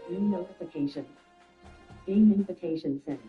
Game notification. Game invitation sent.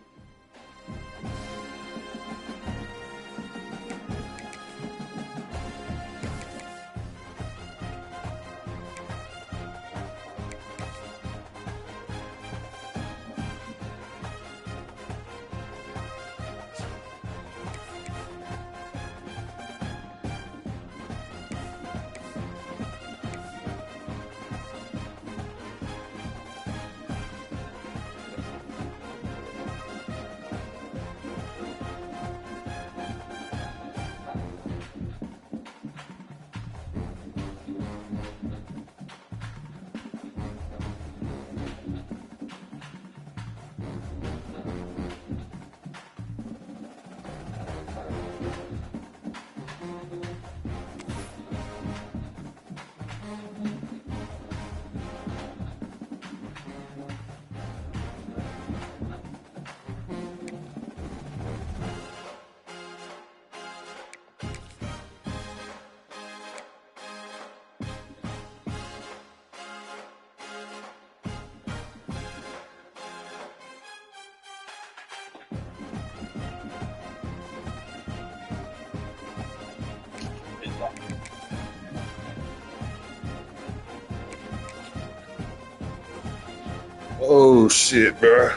Oh shit, bro.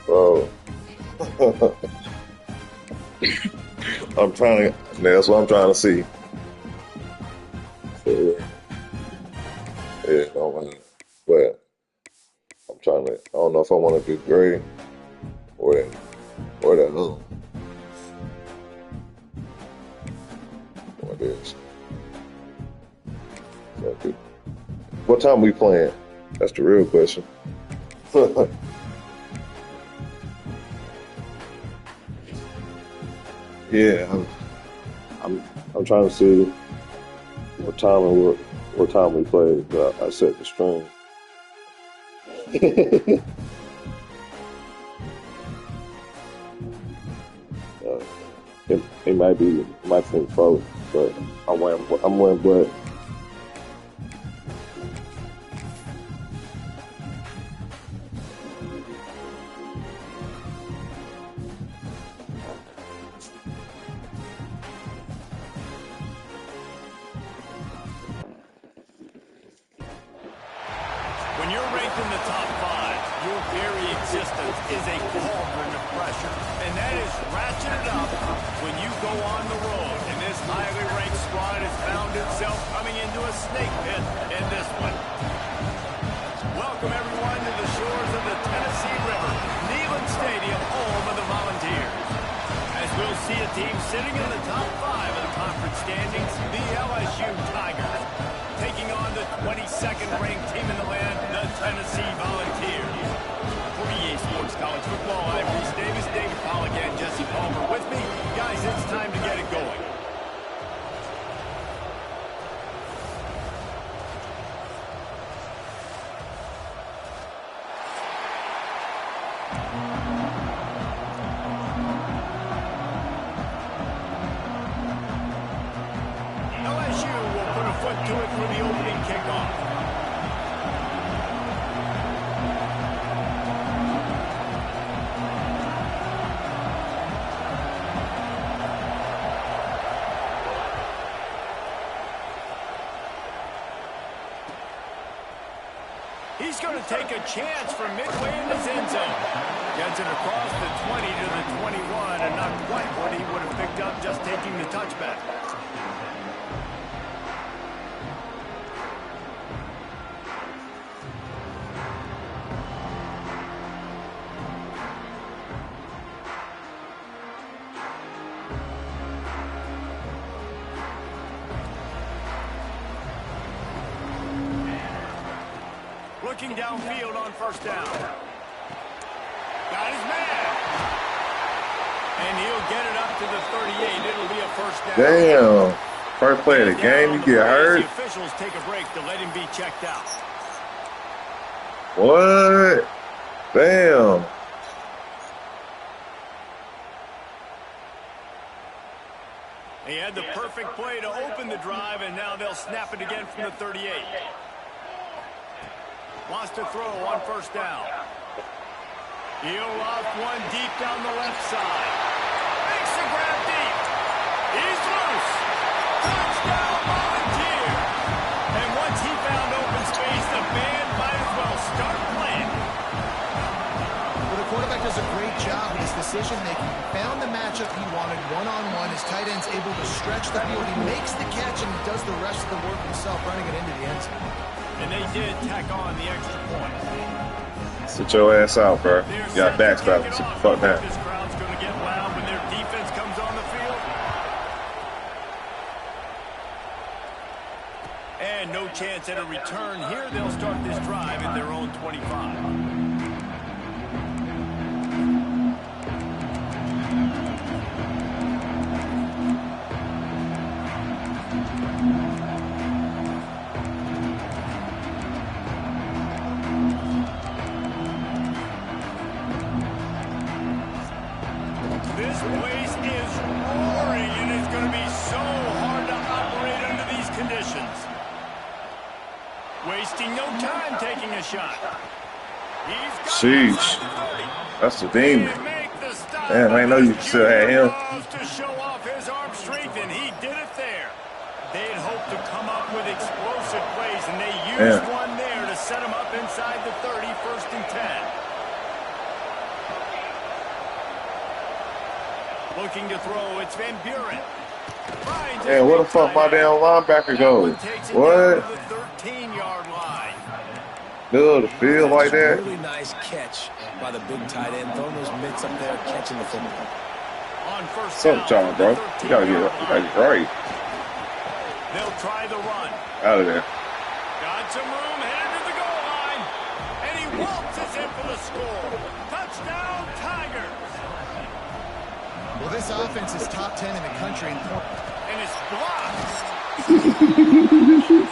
Bro. I'm trying to, that's what I'm trying to see. So, yeah, but I'm trying to, I don't know if I want to do gray or that other. Or this. So, what time we playing? That's the real question. Yeah, I'm trying to see what time and what time we play. I set the stream. It might think folk, but I'm wearing black. When you're ranked in the top 5, your very existence is a cauldron of pressure. And that is ratcheted up when you go on the road. And this highly ranked squad has found itself coming into a snake pit in this one. Welcome everyone to the shores of the Tennessee River, Neyland Stadium, home of the Volunteers. As we'll see a team sitting in the top 5 of the conference standings, the LSU Tigers, taking on the 22nd ranked team in the land, the Tennessee Volunteers. For EA Sports College Football, I'm Reese Davis, David Pollack, and Jesse Palmer with me. Guys, it's time to get it going. LSU will put a foot to it for the opening kickoff. He's going to take a chance from midway in his end zone. Gets it across the 20 to the 21, and not quite what he would have picked up just taking the touchback. Looking downfield on first down. Got his man. And he'll get it up to the 38. It'll be a first down. Damn. First play of the game, you get hurt. The officials take a break to let him be checked out. What? Damn. He had the perfect play to open the drive, and now they'll snap it again from the 38. Wants to throw on first down. He'll lob one deep down the left side. Makes the grab deep. He's loose. Touchdown Volunteer. And once he found open space, the band might as well start playing. Well, the quarterback does a great job in his decision-making. He found the matchup he wanted one-on-one. His tight end's able to stretch the field. He makes the catch, and he does the rest of the work himself, running it into the end zone. And they did tack on the extra point. Sit your ass out, bro. You got backstab. Sit the fuck down. This crowd's going to get loud when their defense comes on the field. And no chance at a return here. They'll start this drive at their own 25. This place is roaring, and it's going to be so hard to operate under these conditions. Wasting no time taking a shot. He's got Sheesh. That's the demon. The Man, I know you still had him. To show off his arm strength, and he did it there. They had hoped to come up with explosive plays, and they used one there to set him up inside the 30, 1st and 10. Looking to throw, it's Van Buren. Man, where the fuck my damn linebacker go? What? The 13-yard line. Middle of the field like that? Really nice catch by the big tight end. Throwing those mitts up there, catching the football. On first Something, John, bro. You gotta get right. They'll try the run. Out of there. Got some room, headed to the goal line. And he waltzes in for the score. Touchdown, Tigers. Well, this offense is top 10 in the country. And it's blocked.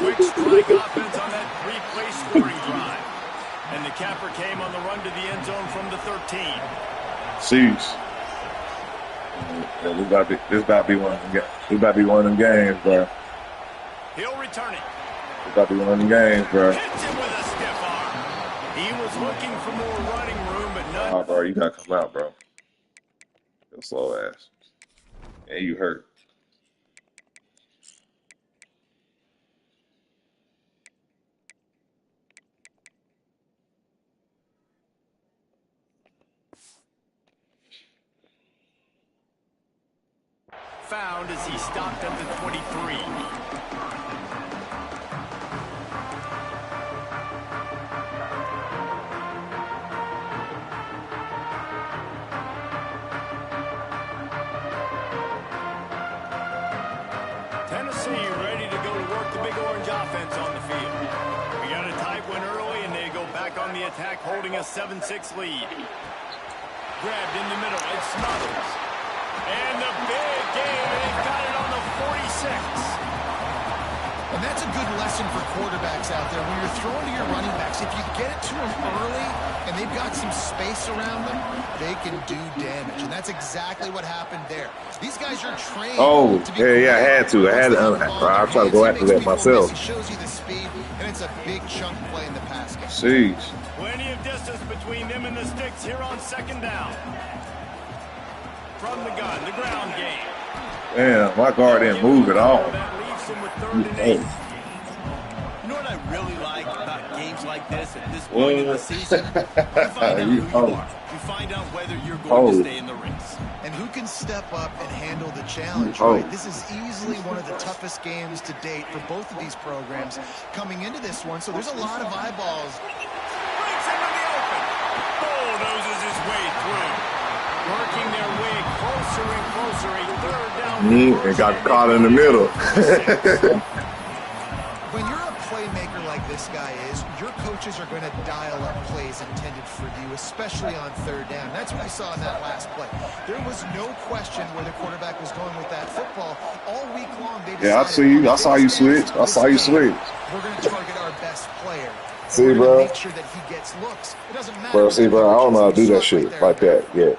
Quick strike offense on that 3-play scoring drive. And the capper came on the run to the end zone from the 13. Jeez. Yeah, this about to be one of them. This about to be one of them games, bro. He'll return it. This about to be one of them games, bro. Hits him with a stiff arm. He was looking for more running room, but none. Nah, bro, you gotta come out, bro. Your slow ass. And you hurt. Found as he stopped at the 23. Tennessee ready to go to work the big orange offense on the field. We got a tight one early, and they go back on the attack, holding a 7-6 lead. Grabbed in the middle, it's Smothers. And the big game, and they've got it on the 46. And that's a good lesson for quarterbacks out there. When you're throwing to your running backs, if you get it to them early and they've got some space around them, they can do damage. And that's exactly what happened there. These guys are trained. Oh, yeah, I had to. I'll try to go after that myself. It shows you the speed, and it's a big chunk play in the pass game. Jeez. Plenty of distance between them and the sticks here on 2nd down. From the gun, the ground game. Damn, my guard didn't move at all. That leaves him with 3rd and 8. You know what I really like about games like this at this point in the season? You find out who you are. You find out whether you're going to stay in the race. And who can step up and handle the challenge, right? This is easily one of the toughest games to date for both of these programs coming into this one, so there's a lot of eyeballs. Breaks into the open. Bulldozes his way through. Working their way closer and closer. A third down. And got caught in the middle. When you're a playmaker like this guy is, your coaches are going to dial up plays intended for you, especially on third down. That's what we saw in that last play. There was no question where the quarterback was going with that football. All week long, they decided, Yeah, I see you. I saw you switch. I saw you switch. We're going to target our best player. See, bro. Make sure that he gets looks. It doesn't matter. Bro, see, bro, I don't know how to do that shit like that yet.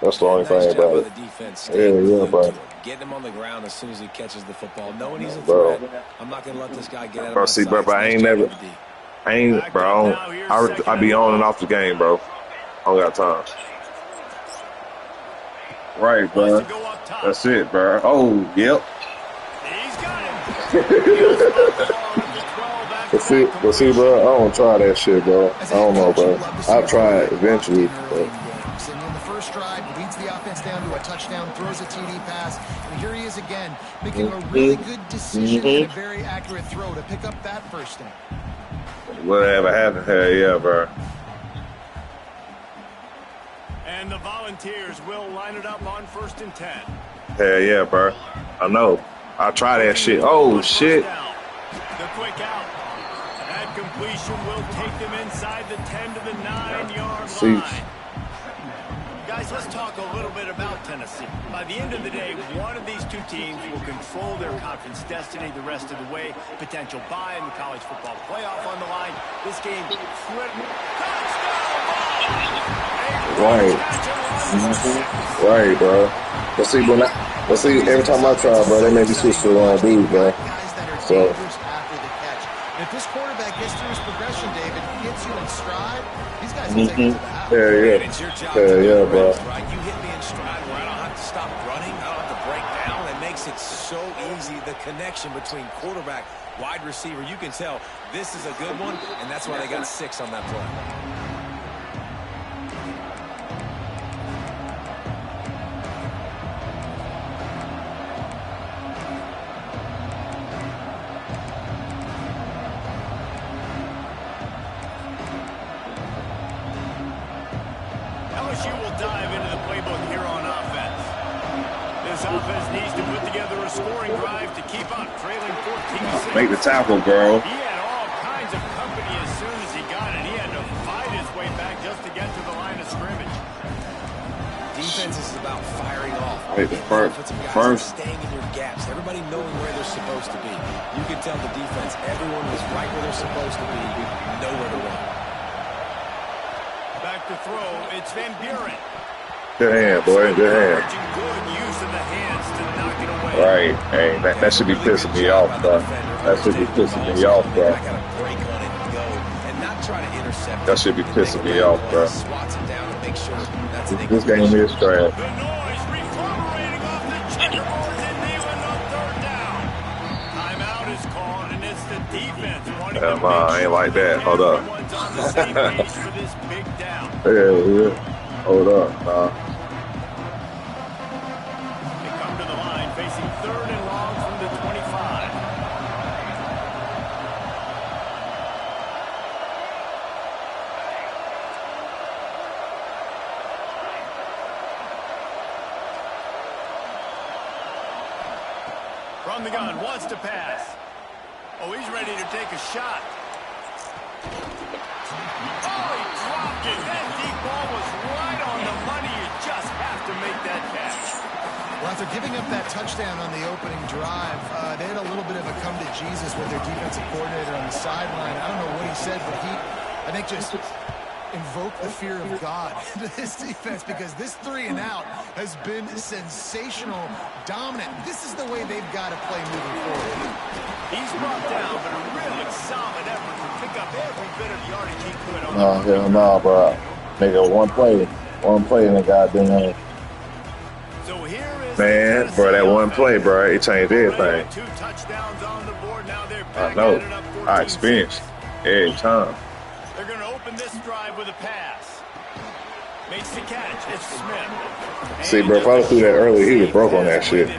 That's the only thing about it. Yeah, bro. Getting him on the ground as soon as he catches the football, knowing he's a threat. I'm not gonna let this guy get out of my see, bro, I be on and off the game, bro. I don't got time. Right, bro. That's it, bro. Oh, yep. He's got him. But see, bro, I don't try that shit, bro. I don't know, bro. I'll try it eventually, but. First drive, leads the offense down to a touchdown, throws a TD pass, and here he is again, making a really good decision and a very accurate throw to pick up that first down. Whatever happened, hell yeah, bro. And the Volunteers will line it up on 1st and 10. Hell yeah, bro. I know. I try that shit. Oh, shit. The quick out. That completion will take them inside the 10 to the 9-yard line. Guys, let's talk a little bit about Tennessee. By the end of the day, one of these two teams will control their conference destiny the rest of the way. Potential bye in the college football playoff on the line. This game, Right, bro. Let's see, every time I try, bro, they make me switch to the wrong dude, bro. So. If this quarterback gets through his progression, David, gets you in stride, these guys will take it to the house. Yeah. It's your job Bro. Right? You hit me in stride where I don't have to stop running, I don't have to break down. It makes it so easy, the connection between quarterback, wide receiver. You can tell this is a good one, and that's why they got 6 on that play. LSU will dive into the playbook here on offense. This offense needs to put together a scoring drive to keep up, trailing 14-6. Make the tackle, girl. He had all kinds of company as soon as he got it. He had to fight his way back just to get to the line of scrimmage. Defense is about firing off. Wait, first. Staying in your gaps. Everybody knowing where they're supposed to be. You can tell the defense, everyone was right where they're supposed to be. Nowhere to run. Back to throw, it's Van Buren. Good hand, boy. Good hand. Good use of the hands to knock it away. Right. Hey, that should be pissing me off, bro. That should be pissing me off, bro. I gotta break on it and go and not try to intercept. That should be pissing me off, bro. Swats it down and make sure that's This game is trash. The noise reverberating off the checkerboards in Neyland on 3rd down. Timeout is called, and it's the defense wanting to I ain't like that. Hold up. everyone's on the same page for this big down. Yeah. Hold up, nah. They come to the line facing 3rd and long from the 25. From the gun, wants to pass. Oh, he's ready to take a shot. Oh, he dropped it. That deep ball was right on the money. You just have to make that catch. Well, after giving up that touchdown on the opening drive, they had a little bit of a come to Jesus with their defensive coordinator on the sideline. I don't know what he said, but I think, just invoked the fear of God into this defense, because this 3-and-out has been sensational, dominant. This is the way they've got to play moving forward. He's brought down, but a really solid effort to pick up every bit of yardage he could on No, hell no, bro. Nigga, one play in the goddamn. So here is Man, bro, that one play, bro, it changed everything. 2 touchdowns on the board. Now they're I back know. at it up 14-6. I experienced every time. open this drive with a pass. Makes the catch. It's Smith. See, bro, if I threw that early, he was broke on that shit.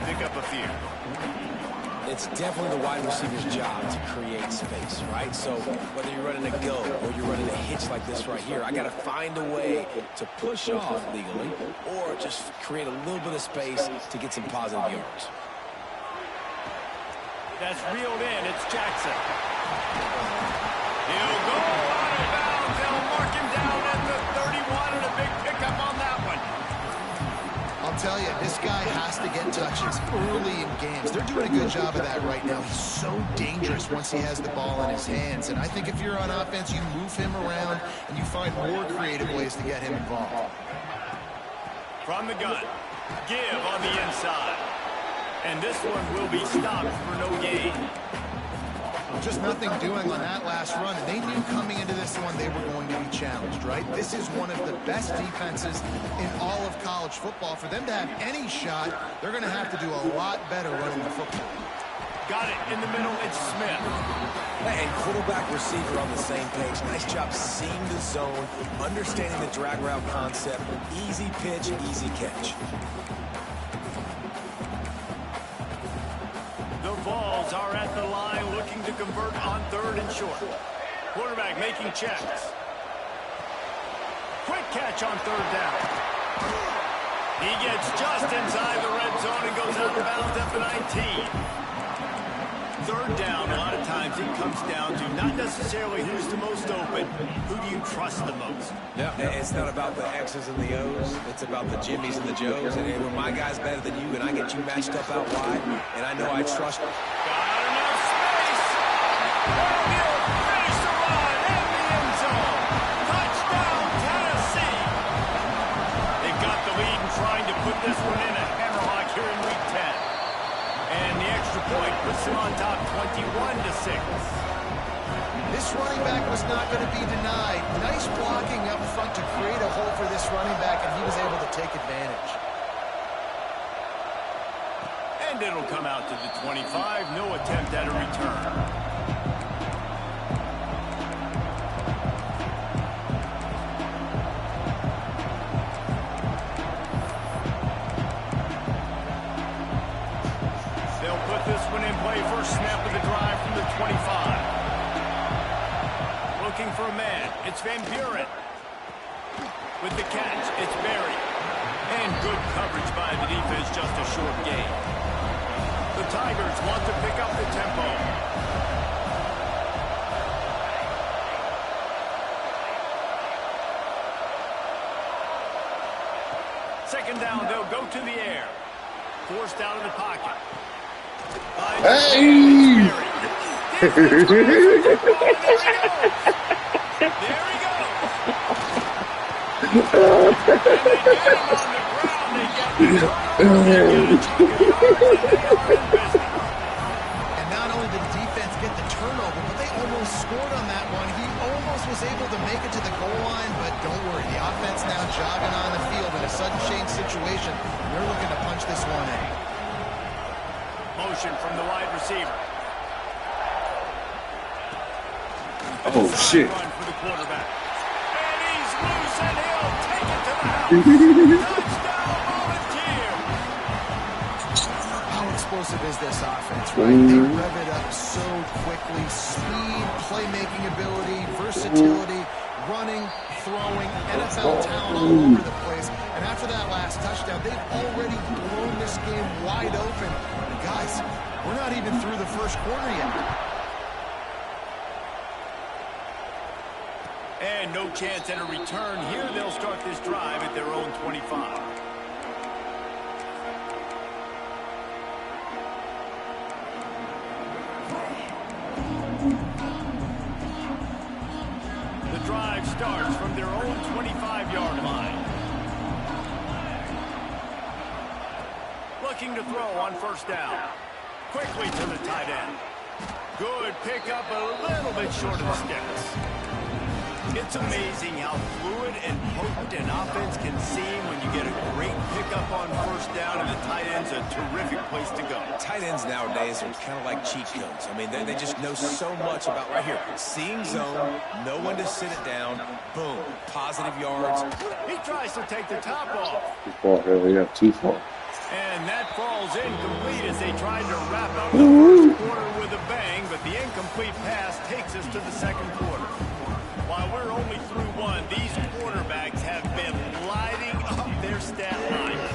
It's definitely the wide receiver's job to create space, right? So whether you're running a go or you're running a hitch like this right here, I got to find a way to push off legally or just create a little bit of space to get some positive yards. That's reeled in. It's Jackson. He'll go out of bounds. They'll mark him down at the 31 and a big pickup on that one. I'll tell you, this guy has to get touches early in games. They're doing a good job of that right now. He's so dangerous once he has the ball in his hands. And I think if you're on offense, you move him around and you find more creative ways to get him involved. From the gun, give on the inside. And this one will be stopped for no gain. Just nothing doing on that last run, and they knew coming into this one they were going to be challenged, right? This is one of the best defenses in all of college football. For them to have any shot, they're going to have to do a lot better running the football. Got it in the middle, it's Smith. And quarterback receiver on the same page. Nice job seeing the zone, understanding the drag route concept. Easy pitch, easy catch. The Vols are at the line looking to convert on 3rd and short. Quarterback making checks. Quick catch on 3rd down. He gets just inside the red zone and goes out of bounds at the 19. 3rd down, a lot of times it comes down to not necessarily who's the most open, who do you trust the most? Yeah, it's not about the X's and the O's. It's about the Jimmies and the Joes. And when my guy's better than you and I get you matched up out wide, and I know I trust you. Got enough space. He'll finish the run in the end zone. Touchdown, Tennessee. They've got the lead and trying to put this one in a hammerlock here in Week 10. And the extra point puts them on top 21-6. This running back was not going to be denied. Nice blocking up front to create a hole for this running back, and he was able to take advantage. And it'll come out to the 25. No attempt at a return. This one in play, first snap of the drive from the 25. Looking for a man, it's Van Buren. With the catch, it's Berry. And good coverage by the defense, just a short gain. The Tigers want to pick up the tempo. Second down, they'll go to the air. Forced out of the pocket. Hey! There he goes. And they get him on the ground. They get And not only did the defense get the turnover, but they almost scored on that one. He almost was able to make it to the goal line, but don't worry. The offense now jogging on the field in a sudden change situation. They're looking to punch this one in. Motion from the wide receiver. Oh, shit. Run for the quarterback. And he's loose, and he'll take it to the house. Touchdown, Volunteer. How explosive is this offense, right? They rev it up so quickly. Speed, playmaking ability, versatility, running, throwing, NFL talent all over the place. And after that last touchdown, they've already blown this game wide open. And guys, we're not even through the first quarter yet. And no chance at a return here. They'll start this drive at their own 25. The drive starts from their own 25-yard line. Looking to throw on first down. Quickly to the tight end. Good pickup, a little bit short of the sticks. It's amazing how fluid and potent an offense can seem when you get a great pickup on first down, and the tight end's a terrific place to go. Tight ends nowadays are kind of like cheat codes. I mean, they just know so much about right here. Seeing zone, know when to sit it down, boom, positive yards. He tries to take the top off. Too far, hell yeah, too far. And that falls incomplete as they tried to wrap up the first quarter with a bang, but the incomplete pass takes us to the second quarter. While we're only through one, these quarterbacks have been lighting up their stat lines.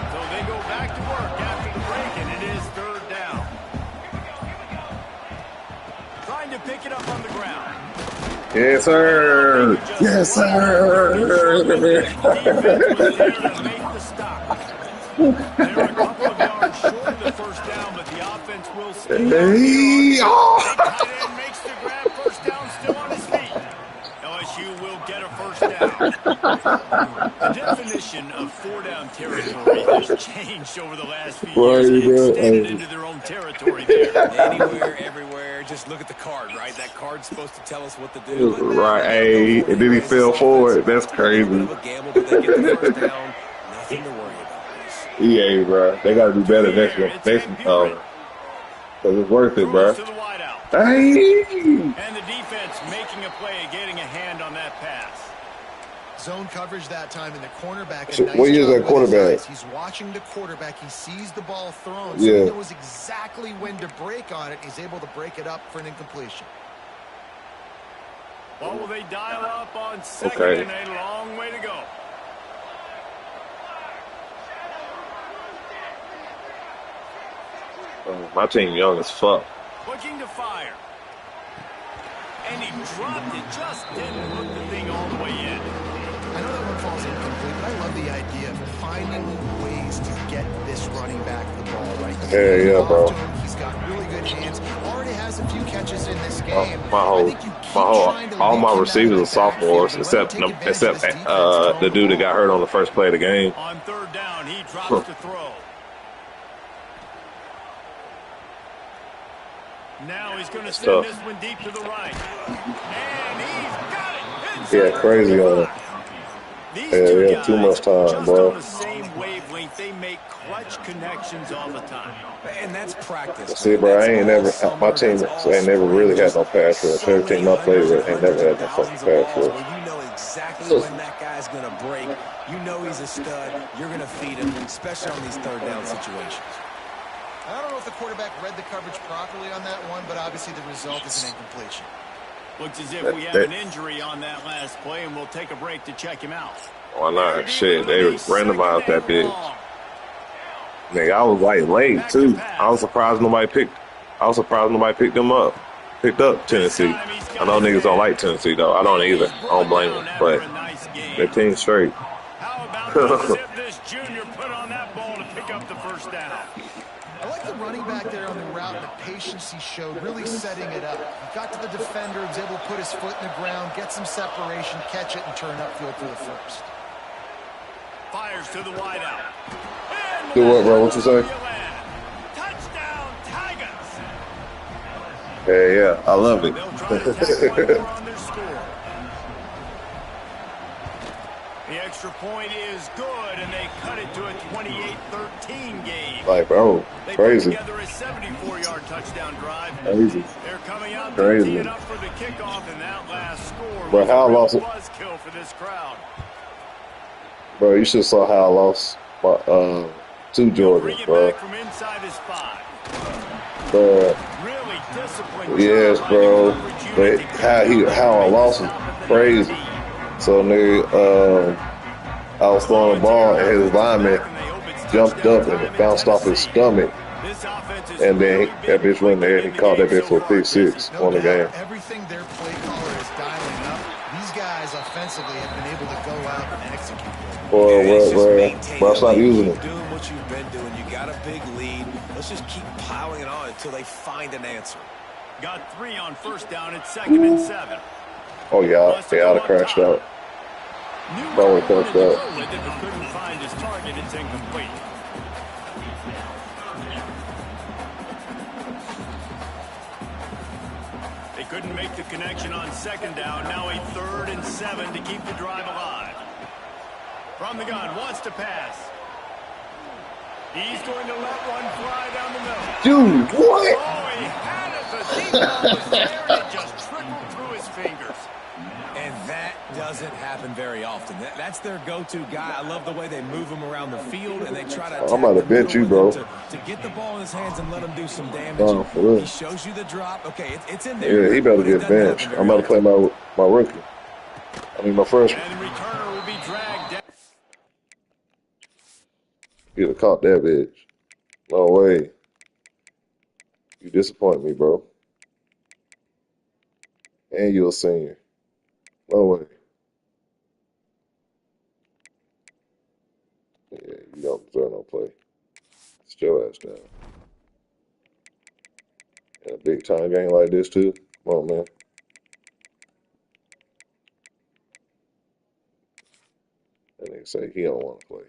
So they go back to work after the break, and it is third down. Trying to pick it up on the ground. Yes, sir. Yes, sir. Defense was there to make the stop. They're a couple of yards short of the first down, but the offense will stay on the field. The tight end makes the grab, first down, still on his feet. LSU will get a first down. The definition of four-down territory has changed over the last few years. They extended into their own territory there. Anywhere, everywhere. Just look at the card, right? That card's supposed to tell us what to do. Right, hey, and then he fell forward. That's crazy. A gamble, but they get the first down. Nothing to worry about. Yeah, bro. They got to do better next time. Because it's worth it, bro. Hey! And the defense making a play, getting a hand on that pass. Zone coverage that time, and the cornerback. So, what is that quarterback? He's watching the quarterback. He sees the ball thrown, so yeah. He knows exactly when to break on it. He's able to break it up for an incompletion. Well, will they dial up on second and a long way to go? My team young as fuck. Looking to fire. And he dropped it. Just didn't hook the thing all the way in. I know that one falls incomplete, but I love the idea of finding ways to get this running back the ball, right? Yeah, bro. He's got really good hands. Already has a few catches in this game. All my receivers are sophomores, except the dude that got hurt on the first play of the game. On third down, he drops to throw. Now he's going to send this one deep to the right. And he's got it. Yeah, crazy on it. Yeah, too much time, bro. On the same wavelength, they make clutch connections all the time. And that's practice. See, bro, my team ain't never really had no pass rush. Every team I played with ain't never had no fucking pass rush. You know exactly when that guy's going to break. You know he's a stud. You're going to feed him, especially on these third down situations. I don't know if the quarterback read the coverage properly on that one, but obviously the result is an incompletion. Looks as if we have an injury on that last play, and we'll take a break to check him out. Why not? Shit, they randomized that bitch. Nigga, I was like late too. I was surprised nobody picked them up. Picked up Tennessee. I know niggas don't like Tennessee though. I don't either. I don't blame them. But their team's straight. How about this junior put on that ball to pick up the first down? I like the running back there on the route and the patience he showed, really setting it up. He got to the defender, was able to put his foot in the ground, get some separation, catch it, and turn upfield for the first. Fires to the wideout. Do what, bro? What you say? Touchdown, Tigers. Hey, yeah, I love it. They'll try to tack one more on their score. The extra point is good, and they cut it to a 28-13 game. Like, bro, crazy. They put together a 74-yard touchdown drive. Crazy. They're coming out to tee it up for the kickoff, and that last score bro, how I lost it. Buzzkill for this crowd. Bro, you should have saw how I lost my to Jordan, bro. From inside his 5. Bro. Really disciplined. Yes, bro. But how I lost it, crazy. So nigga, I was throwing the ball and his lineman jumped up and it bounced off his stomach. And then that bitch went there and he caught that bitch for a pick 6 on the game. Everything their play caller is dialing up, these guys offensively have been able to go out and execute. Bro, stop using it. Doing what you've been doing. You got a big lead. Let's just keep piling it on until they find an answer. Got 3 on first down. It's 2nd and 7. Oh yeah, they ought to crashed out. Probably crashed out. Couldn't find his target. It's incomplete. couldn't make the connection on second down. Now a 3rd and 7 to keep the drive alive. From the gun, wants to pass. He's going to let one fly down the middle. Dude, what? Oh, he had it. The deep ball was there, and it just trickled through his fingers. And that doesn't happen very often. That's their go-to guy. I love the way they move him around the field, and they try to I'm about to bench you, bro. To get the ball in his hands and let him do some damage. Oh, for real. He shows you the drop. Okay, it's in there. Yeah, he better get benched. I'm about to play my rookie. I mean, my first one. And the returner will be dragged down. You'd have caught that bitch. No way. You disappoint me, bro. And you're a senior. No way. Yeah, you don't deserve no play. Sit your ass down. In a big time game like this, too. Come on, man. That nigga say he don't want to play.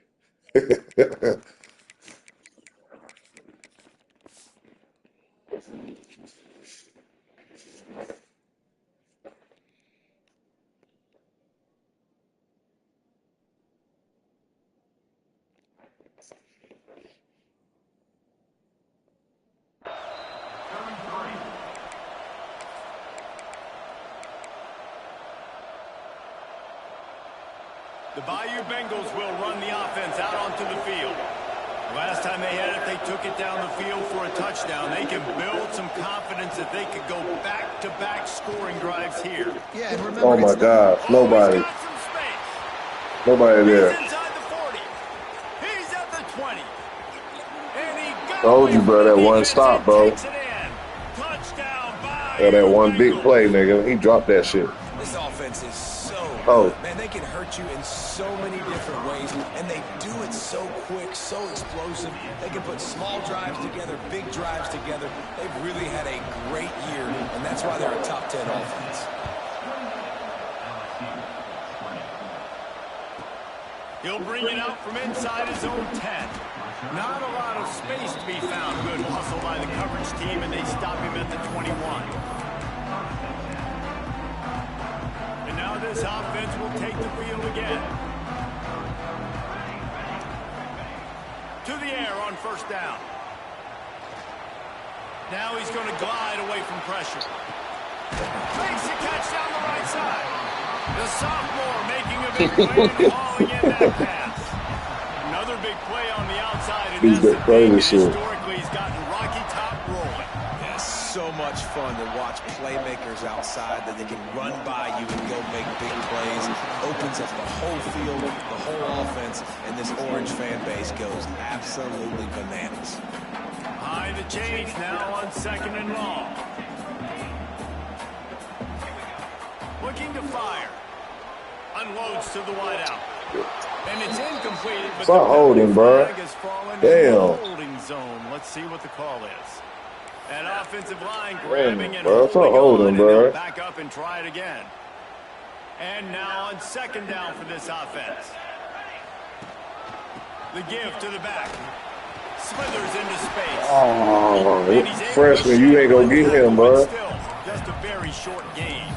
The Bayou Bengals will run the offense out onto the field. Last time they had it, they took it down the field for a touchdown. They can build some confidence that they could go back-to-back scoring drives here. Yeah, and remember, Oh my God, nobody. Nobody there. He's inside the 40. He's at the 20. And he got Told you, bro, that away from one the stop, defense bro. and takes it in. Touchdown, Bayou Yeah, that one big Bengals. play, nigga. He dropped that shit. This offense is so Oh. good. Man, they can hurt you in so many different ways, and they do it so quick, so explosive. They can put small drives together, big drives together. They've really had a great year, and that's why they're a top 10 offense. He'll bring it out from inside his own 10. Not a lot of space to be found. Good hustle by the coverage team, and they stop him at the 21. And now this offense will take the field again. To the air on first down. Now he's going to glide away from pressure. Makes a catch down the right side. The sophomore making a big play and hauling in that pass. Another big play on the outside. And He's that's got the thing. crazy shit. Historically, he's gotten Rocky Top rolling. It's so much fun to watch playmakers outside that they can run by you and go make big plays. Opens up the whole field, the whole offense, and this Orange fan base goes absolutely bananas. High to change now on 2nd and long. Looking to fire. Unloads to the wideout. And it's incomplete. But Stop holding, bro. flag has fallen in Damn. the holding zone. Let's see what the call is. That offensive line grabbing and bro. Stop holding holding, on, and bro. they'll back up and try it again. And now on 2nd down for this offense. The give to the back. Smithers into space. Oh, And he's able freshman, to you shake ain't gonna one get tackle, him, but bro. still, just a very short gain.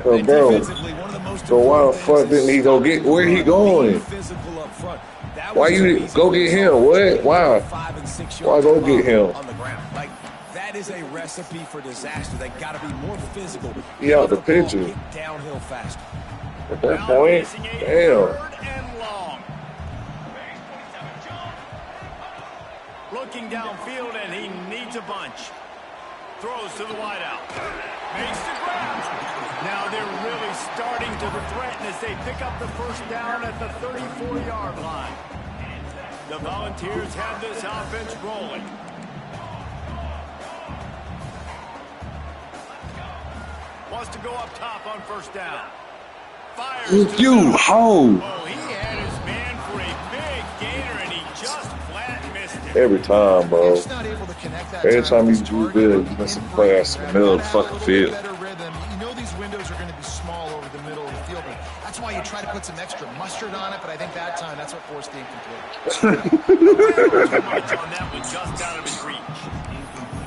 Cause, bro, Defensively, one of the most so why the important fuck things didn't he is go get, where he being going? physical up front. That Why was you too didn't easy go for get the him? Saints. What? They Why? were 5 and 6 Why yards go above get him? on the ground. Like, that is a recipe for disaster. They got to be more physical. He out the Let ball picture. get downhill faster. At that Now point, facing a damn. 3rd and long. Looking downfield, and he needs a bunch. Throws to the wideout. Makes the grab. Now they're really starting to threaten as they pick up the first down at the 34-yard line. The Volunteers have this offense rolling. Wants to go up top on first down. Fires to the You middle. hoe. Oh, he had his man for a big gainer, and he just flat missed it. Every time, bro. Just not able to connect that Every time with you his do target. good, you miss a pass in the middle of the fucking field. Better rhythm. You know these windows are going to be small over the middle of the field. But that's why you try to put some extra mustard on it. But I think that time, that's what forced the incomplete. Too much on that one, just out of his reach.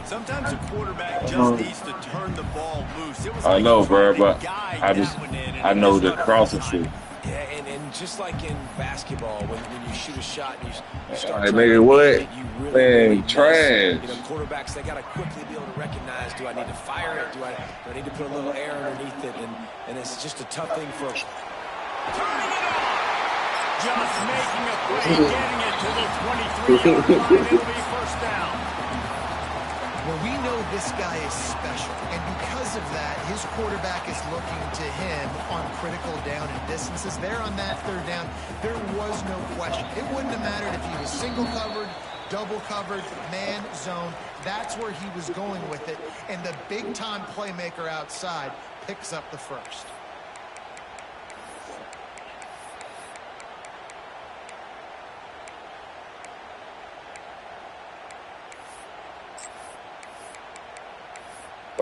Sometimes a quarterback just needs to turn the ball loose. It was I like know, bro, trying to but guide I that one in, and I it know just the got crossing offside. shit. Yeah, and just like in basketball, when you shoot a shot and you start Like, trying nigga, to what? aim it, you really Man, miss. trash. You know, quarterbacks, they got to quickly be able to recognize, do I need to fire it? Do I need to put a little air underneath it? And it's just a tough thing for... Turning it on. Just making a play, getting it to the 23-yard line. It'll be first down. Well, we know this guy is special, and because of that, his quarterback is looking to him on critical down and distances. There on that third down, there was no question. It wouldn't have mattered if he was single covered, double covered, man, zone. That's where he was going with it, and the big-time playmaker outside picks up the first.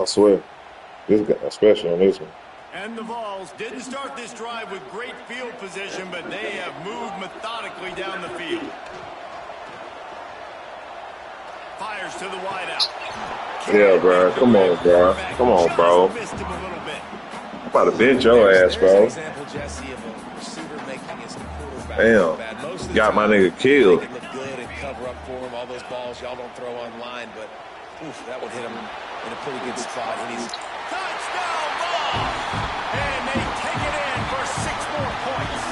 I swear, this guy, especially on this one. And the Vols didn't start this drive with great field position, but they have moved methodically down the field. Fires to the wideout. Yeah, bro. Come on, bro. Come on, bro. Missed him a little bit. I'm about to bench your ass, There's an bro. example, Jesse, of a receiver making his quarterback Damn. look bad. Most of the Got my time, nigga killed. They can look good and cover up for him. All those balls y'all don't throw online, but oof, that would hit him in a pretty good spot. And he's Touchdown ball! And they take it in for 6 more points.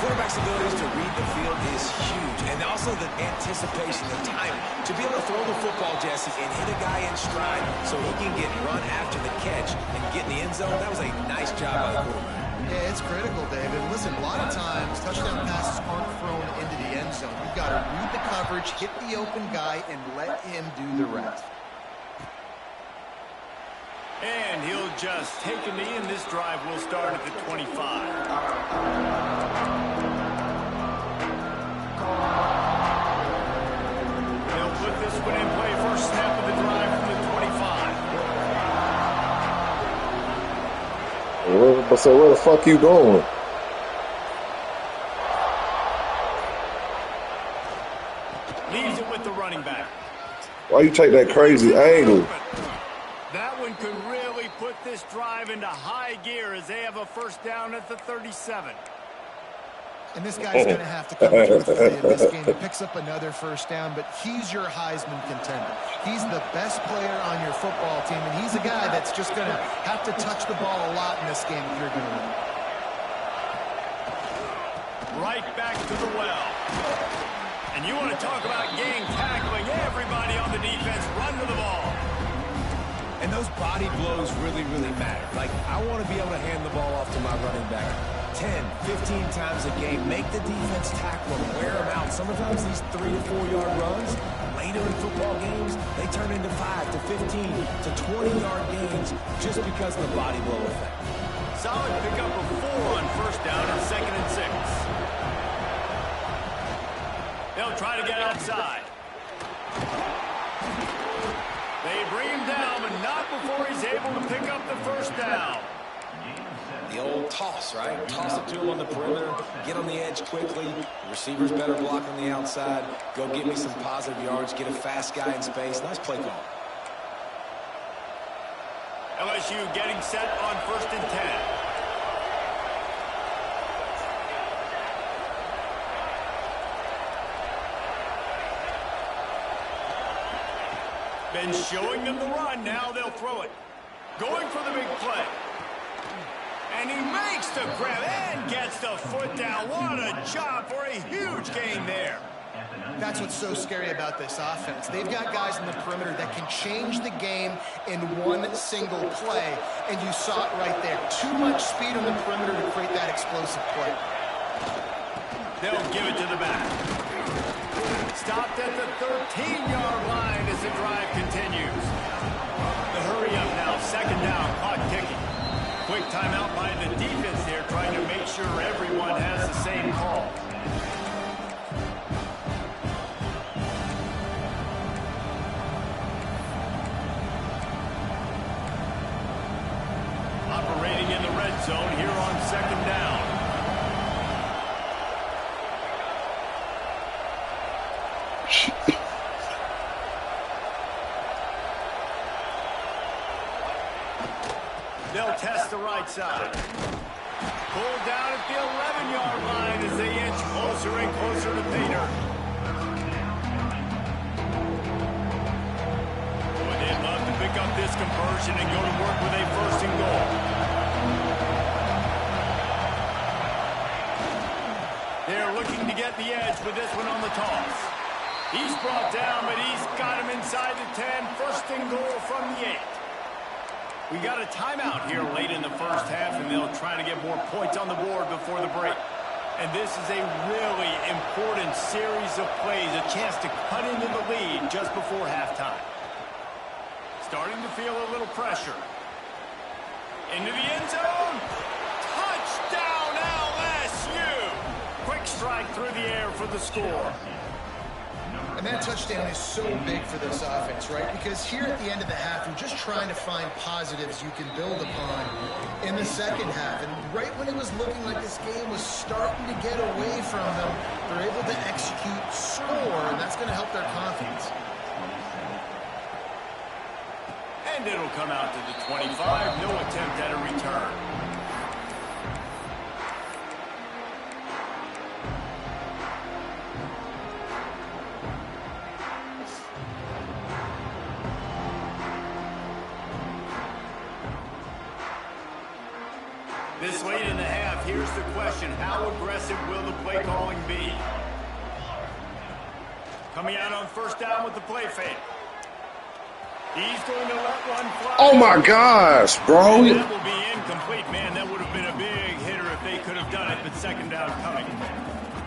quarterback's abilities to read the field is huge, and also the anticipation, the time to be able to throw the football, Jesse, and hit a guy in stride so he can get run after the catch and get in the end zone. That was a nice job by the quarterback. Yeah, it's critical, David. Listen, a lot of times touchdown passes aren't thrown into the end zone. You've got to read the coverage, hit the open guy, and let him do the rest. And he'll just take a knee, and this drive will start at the 25. They'll put this one in play. First snap of the drive from the 25. So where the fuck you going? Leaves it with the running back. Why you take that crazy angle? That one could really put this drive into high gear as they have a first down at the 37. And this guy's going to have to come through for you in this game. He picks up another first down, but he's your Heisman contender. He's the best player on your football team, and he's a guy that's just going to have to touch the ball a lot in this game if you're going to win. Right back to the well. And you want to talk about gang tackling. Everybody on the defense run to the ball. And those body blows really, really matter. Like, I want to be able to hand the ball off to my running back 10, 15 times a game. Make the defense tackle them, wear them out. Sometimes these 3 to 4 yard runs, later in football games, they turn into 5 to 15 to 20 yard gains just because of the body blow effect. Solid pickup of 4 on first down and 2nd and 6. They'll try to get outside. They bring him down, but not before he's able to pick up the first down. The old toss, right? Toss it to him on the perimeter, get on the edge quickly. The receivers better block on the outside. Go get me some positive yards, get a fast guy in space. Nice play call. LSU getting set on 1st and 10. Been showing them the run. Now they'll throw it. Going for the big play. And he makes the grab and gets the foot down. What a job for a huge gain there. That's what's so scary about this offense. They've got guys in the perimeter that can change the game in one single play, and you saw it right there. Too much speed on the perimeter to create that explosive play. They'll give it to the back. Stopped at the 13-yard line as the drive continues. The hurry up now, 2nd down, clock ticking. Quick timeout by the defense there, trying to make sure everyone has the same call. Operating in the red zone here on 2nd down. right side. Pulled down at the 11-yard line as they inch closer and closer to pay dirt. Boy, they'd love to pick up this conversion and go to work with a 1st and goal. They're looking to get the edge with this one on the toss. He's brought down, but he's got him inside the 10. 1st and goal from the 8. We got a timeout here late in the first half, and they'll try to get more points on the board before the break. And this is a really important series of plays, a chance to cut into the lead just before halftime. Starting to feel a little pressure. Into the end zone. Touchdown, LSU! Quick strike through the air for the score. And that touchdown is so big for this offense, right? Because here at the end of the half, you're just trying to find positives you can build upon in the second half. And right when it was looking like this game was starting to get away from them, they're able to execute, score, and that's going to help their confidence. And it'll come out to the 25. No attempt at a return. This late in the half, here's the question. How aggressive will the play calling be? Coming out on 1st down with the play fake. He's going to let one fly. Oh, my gosh, bro. And that will be incomplete. Man, that would have been a big hitter if they could have done it, but 2nd down coming.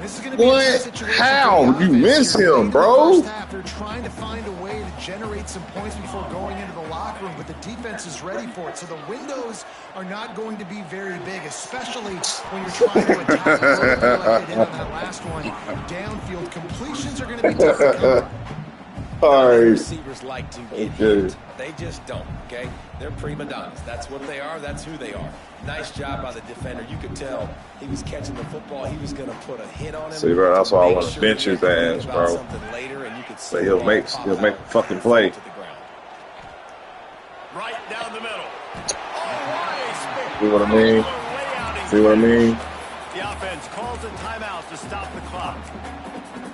This is going to be what? How? You miss him, bro. They're trying to find a way to generate some points before going into the locker room, but the defense is ready for it. So the windows are not going to be very big, especially when you're trying to attack like they did on that last one. Downfield completions are going to be tough to come. All right. Receivers like to get hit. They just don't, okay? They're prima donnas. That's what they are. That's who they are. Nice job by the defender. You could tell he was catching the football. He was going to put a hit on him. See, bro, that's why I want to bench his ass, bro. So he'll make a fucking play. Right down the middle. See what I mean? See what I mean? The offense calls a timeout to stop the clock.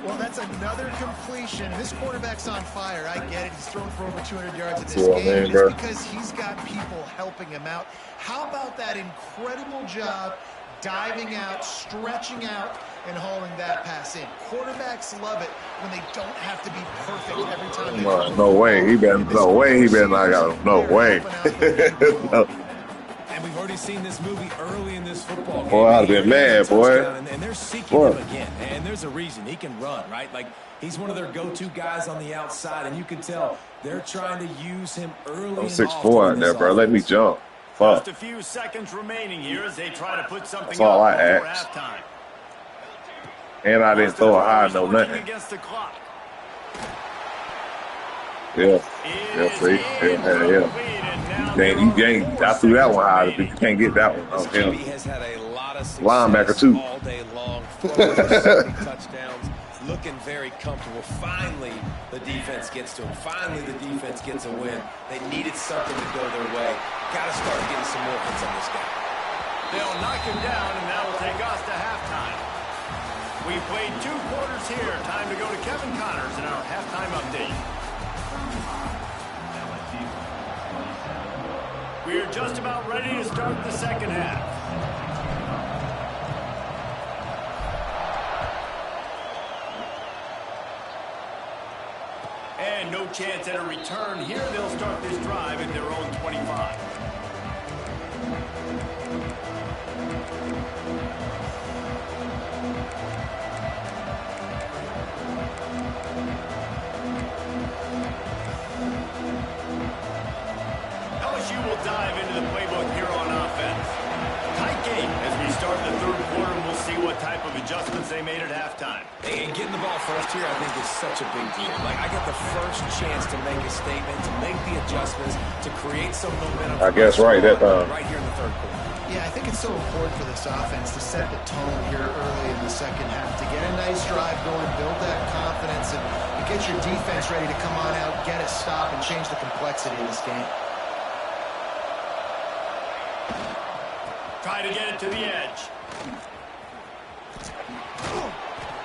Well, that's another completion. This quarterback's on fire. I get it. He's thrown for over 200 yards in this game. It's because he's got people helping him out. How about that incredible job diving out, stretching out, and hauling that pass in? Quarterbacks love it when they don't have to be perfect every time they throw. No way. He better not got no way. No. And we've already seen this movie early in this football game. Boy, I'd have been mad, boy. And they're seeking him again. And there's a reason. He can run, right? Like, he's one of their go-to guys on the outside. And you can tell they're trying to use him early. I'm 6'4" out there, bro. Let me jump. Fuck. Just a few seconds remaining here as they try to put something That's all up I before asked. halftime. And I didn't throw a high, no nothing. Against the clock. Yeah. Yeah, see? Yeah. You ain't, I threw that one high, but you can't get that one. Oh, hell. Has had a lot of Linebacker, too. All day long. Touchdowns. Looking very comfortable. Finally, the defense gets to him. Finally, the defense gets a win. They needed something to go their way. Got to start getting some more hits on this guy. They'll knock him down, and that will take us to halftime. We played 2 quarters here. Time to go to Kevin Connors in our halftime update. We are just about ready to start the second half. And no chance at a return here. They'll start this drive at their own 25. LSU will dive into the playbook here on offense. Tight game as we start the third quarter, and we'll see what type of adjustments they made at halftime. And getting the ball first here, I think, is such a big deal. Like, I get the first chance to make a statement, to make the adjustments, to create some momentum. I guess right that time. Right here in the third quarter. Yeah, I think it's so important for this offense to set the tone here early in the second half, to get a nice drive going, build that confidence, and get your defense ready to come on out, get a stop, and change the complexity of this game. Try to get it to the edge.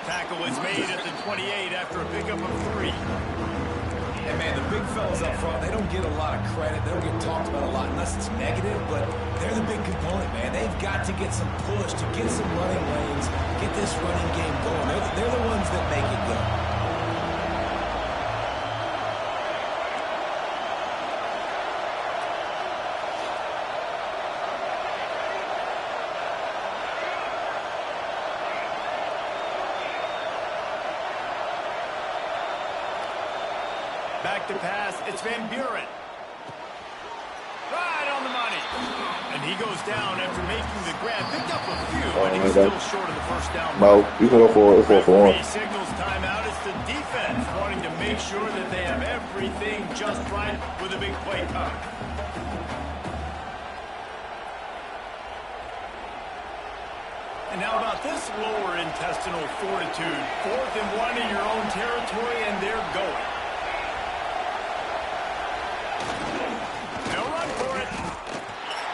Tackle is made at the 28 after a pickup of 3. And, man, the big fellas up front, they don't get a lot of credit. They don't get talked about a lot unless it's negative, but they're the big component, man. They've got to get some push, to get some running lanes, get this running game going. They're the ones that make it go. Back to pass, it's Van Buren. Right on the money. And he goes down after making the grab. Picked up a few, but he's still short of the first down. No, you can go for it. It's for one. Referee signals timeout. It's the defense wanting to make sure that they have everything just right with a big play coming. And now about this lower intestinal fortitude. 4th and 1 in your own territory, and they're going.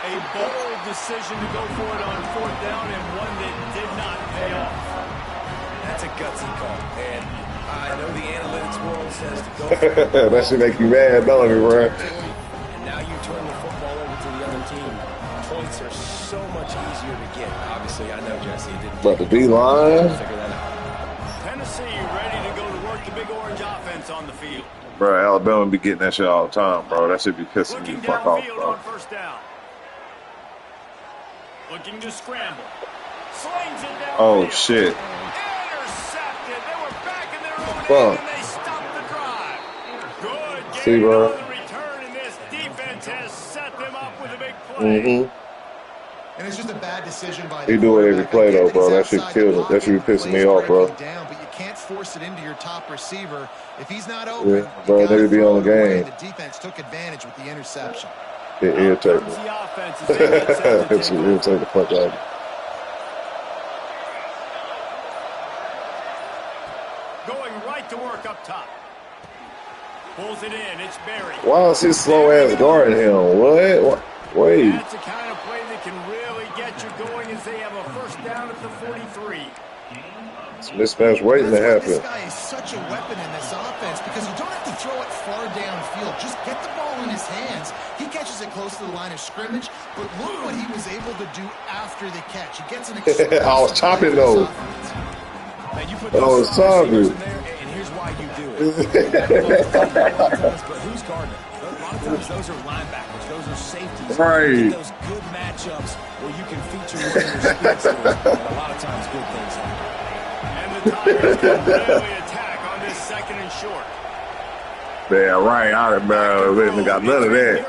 A bold decision to go for it on 4th down, and one that did not pay off. That's a gutsy call, and I know the analytics world says to go for it. That should make you mad, don't it, bro? And now you turn the football over to the other team. Points are so much easier to get. Obviously, I know, Jesse, it didn't. But the D-line? Figure that out. Tennessee ready to go to work the big orange offense on the field. Bro, Alabama be getting that shit all the time, bro. That should be pissing me the fuck off, bro. On 1st down. Looking to scramble. Slings it down. Oh, shit. Intercepted. They were back in their own end, and they stopped the drive. Good See, game bro. on the return, and this defense has set them up with a big play. And it's just a bad decision by He do it every play, though, bro. That shit kills it. That should be pissing me off, bro. Down, but you can't force it into your top receiver. If he's not open, Yeah, bro, they be on the game. The defense took advantage with the interception. It irritates me. The offense is able to It should irritate the fuck out of me. going right to work up top. Pulls it in. It's Barry. Why is he slow ass guarding him? What? Wait. That's the kind of play that can really get you going as they have a 1st down at the 43. It's mismatch waiting to happen. This guy is such a weapon in this offense because you don't have to throw it far downfield. Just get the ball in his hands. He catches it close to the line of scrimmage, but look what he was able to do after the catch. He gets an I was chopping though. Man, you put I was chopping. in there, and here's why you do it. But who's guarding it? A lot of times those are linebackers. Those are safeties. Right. Those good matchups where you can feature one of your speedsters, and a lot of times good things happen. And the Tigers can really attack on this 2nd and short. Yeah, right. I remember. Got none of that.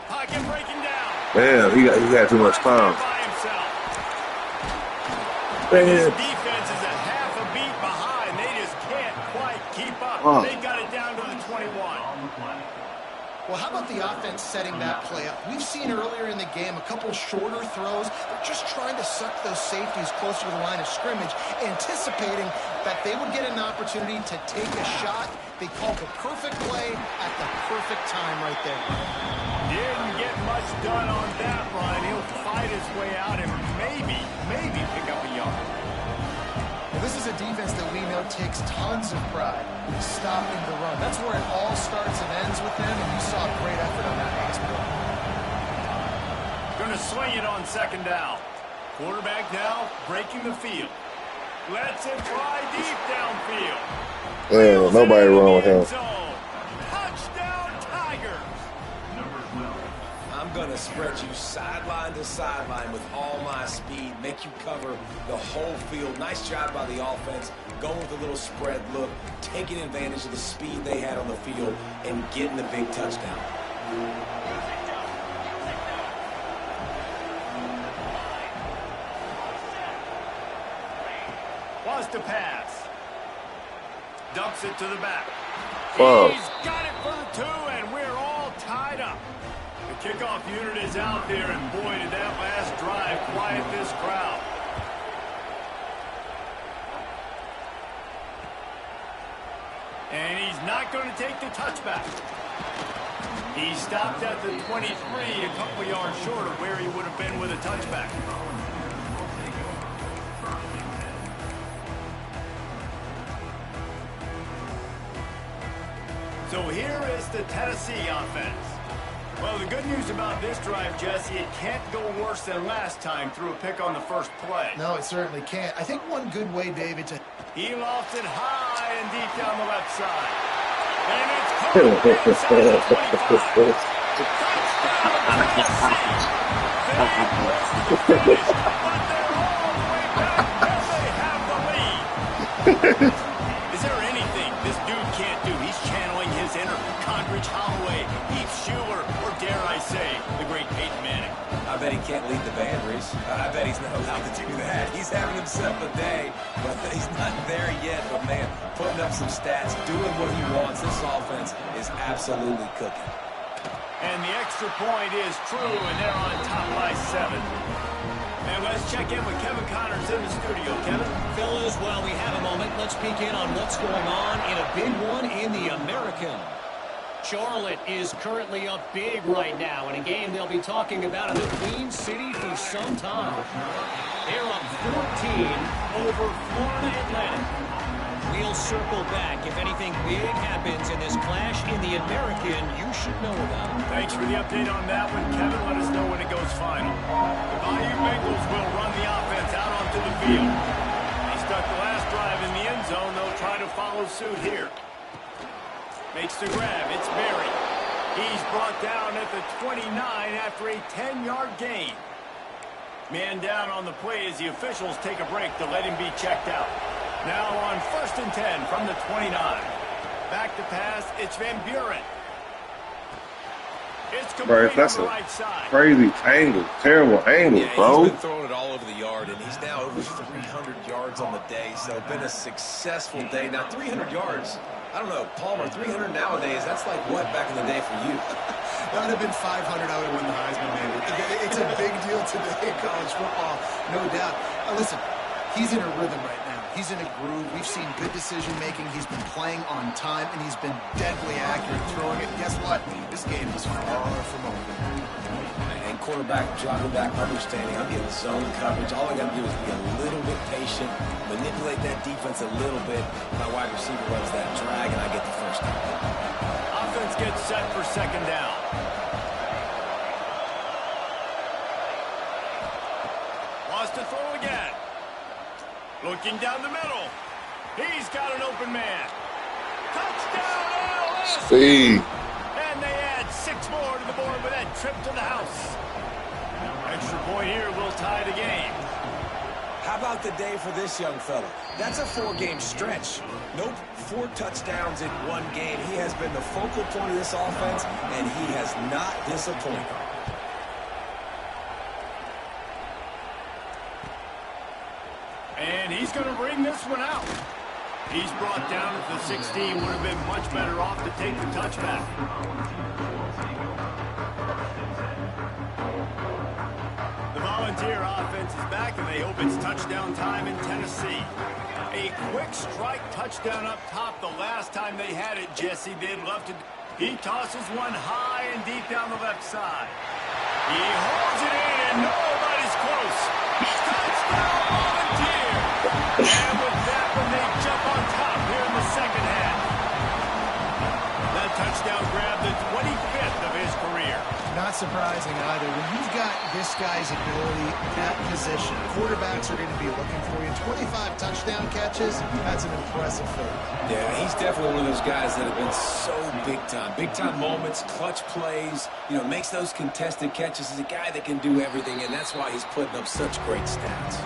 Pocket breaking down. Man, he got too much time. By himself. Man. This defense is a half a beat behind. They just can't quite keep up. They got it down to the 21. Well, how about the offense setting that play up? We've seen earlier in the game a couple shorter throws. They're just trying to suck those safeties closer to the line of scrimmage, anticipating that they would get an opportunity to take a shot. They called the perfect play at the perfect time right there. Didn't get much done on that run. He'll fight his way out and maybe pick up a yard. Well, this is a defense that we know takes tons of pride in stopping the run. That's where it all starts and ends with them, and you saw a great effort on that last play. Going to swing it on 2nd down. Quarterback now breaking the field. Lets it fly deep downfield. Yeah, nobody wrong with him. Touchdown Tigers. I'm going to spread you sideline to sideline with all my speed, make you cover the whole field. Nice job by the offense, going with a little spread look, taking advantage of the speed they had on the field, and getting the big touchdown. Wants to pass. Dumps it to the back. Whoa. He's got it for the 2, and we're all tied up. The kickoff unit is out there, and boy, did that last drive quiet this crowd. And he's not going to take the touchback. He stopped at the 23, a couple yards short of where he would have been with a touchback. So here is the Tennessee offense. Well, the good news about this drive, Jesse, it can't go worse than last time through a pick on the first play. No, it certainly can't. I think one good way, David, to... He lofted high and deep down the left side. And it's caught inside the 25. Touchdown, Tennessee. They missed the finish, but they're all the way back, and they have the lead. Is there anything this dude can't do? He's channeling his inner Condridge Holloway, Heath Schuler, or dare I say, the great Peyton Manning. I bet he can't lead the band, Reese. I bet he's not allowed to do that. He's having himself a day, but he's not there yet. But, man, putting up some stats, doing what he wants. This offense is absolutely cooking. And the extra point is true, and they're on top by 7. And let's check in with Kevin Connors in the studio. Kevin? Fellas, while we have a moment, let's peek in on what's going on in a big one in the American. Charlotte is currently up big right now in a game they'll be talking about in the Queen City for some time. They're up 14 over Florida Atlantic. We'll circle back. If anything big happens in this clash in the American, you should know about it. Thanks for the update on that one, Kevin. Let us know when it goes final. The Bayou Bengals will run the offense out onto the field. They stuck the last drive in the end zone. They'll try to follow suit here. Makes the grab. It's Berry. He's brought down at the 29 after a 10-yard gain. Man down on the play as the officials take a break to let him be checked out. Now on 1st and 10 from the 29. Back to pass. It's Van Buren. It's complete on the right side. Crazy angle. Terrible angle, bro. He's been throwing it all over the yard, and he's now over 300 yards on the day. So been a successful day. Now 300 yards. I don't know, Palmer, 300 nowadays, that's like what back in the day for you? That would have been 500. I would have won the Heisman, maybe. It's a big deal today in college football, no doubt. Now, listen, he's in a rhythm right now. He's in a groove. We've seen good decision-making. He's been playing on time, and he's been deadly accurate throwing it. Guess what? This game is far from over. And quarterback, dropping back, understanding. I'm getting zone coverage. All I got to do is be a little bit patient, manipulate that defense a little bit. My wide receiver runs that drag, and I get the first down. Offense gets set for 2nd down. Wants to throw again. Looking down the middle. He's got an open man. Touchdown, LSU! Speed. And they add 6 more to the board with that trip to the house. Extra point here will tie the game. How about the day for this young fella? That's a 4-game stretch. Nope, 4 touchdowns in 1 game. He has been the focal point of this offense, and he has not disappointed. And he's going to bring this one out. He's brought down at the 16. Would have been much better off to take the touchback. The Volunteer offense is back, and they hope it's touchdown time in Tennessee. A quick strike touchdown up top the last time they had it, Jesse. They'd love to. He tosses one high and deep down the left side. He holds it in, and nobody's close. Touchdown, Volunteer! And with that one, they jump on top here in the second half. That touchdown grabbed the 25th of his career. Not surprising either. When you've got this guy's ability at position, quarterbacks are going to be looking for you. 25 touchdown catches, that's an impressive feat. Yeah, he's definitely one of those guys that have been so big time. Big time moments, clutch plays, makes those contested catches. He's a guy that can do everything, and that's why he's putting up such great stats.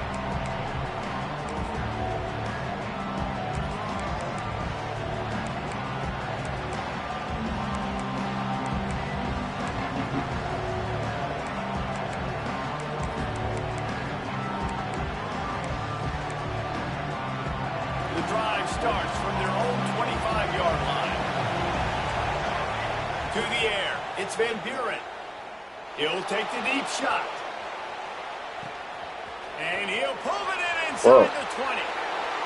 Starts from their own 25-yard line. To the air, it's Van Buren. He'll take the deep shot. And he'll pull it in inside the 20.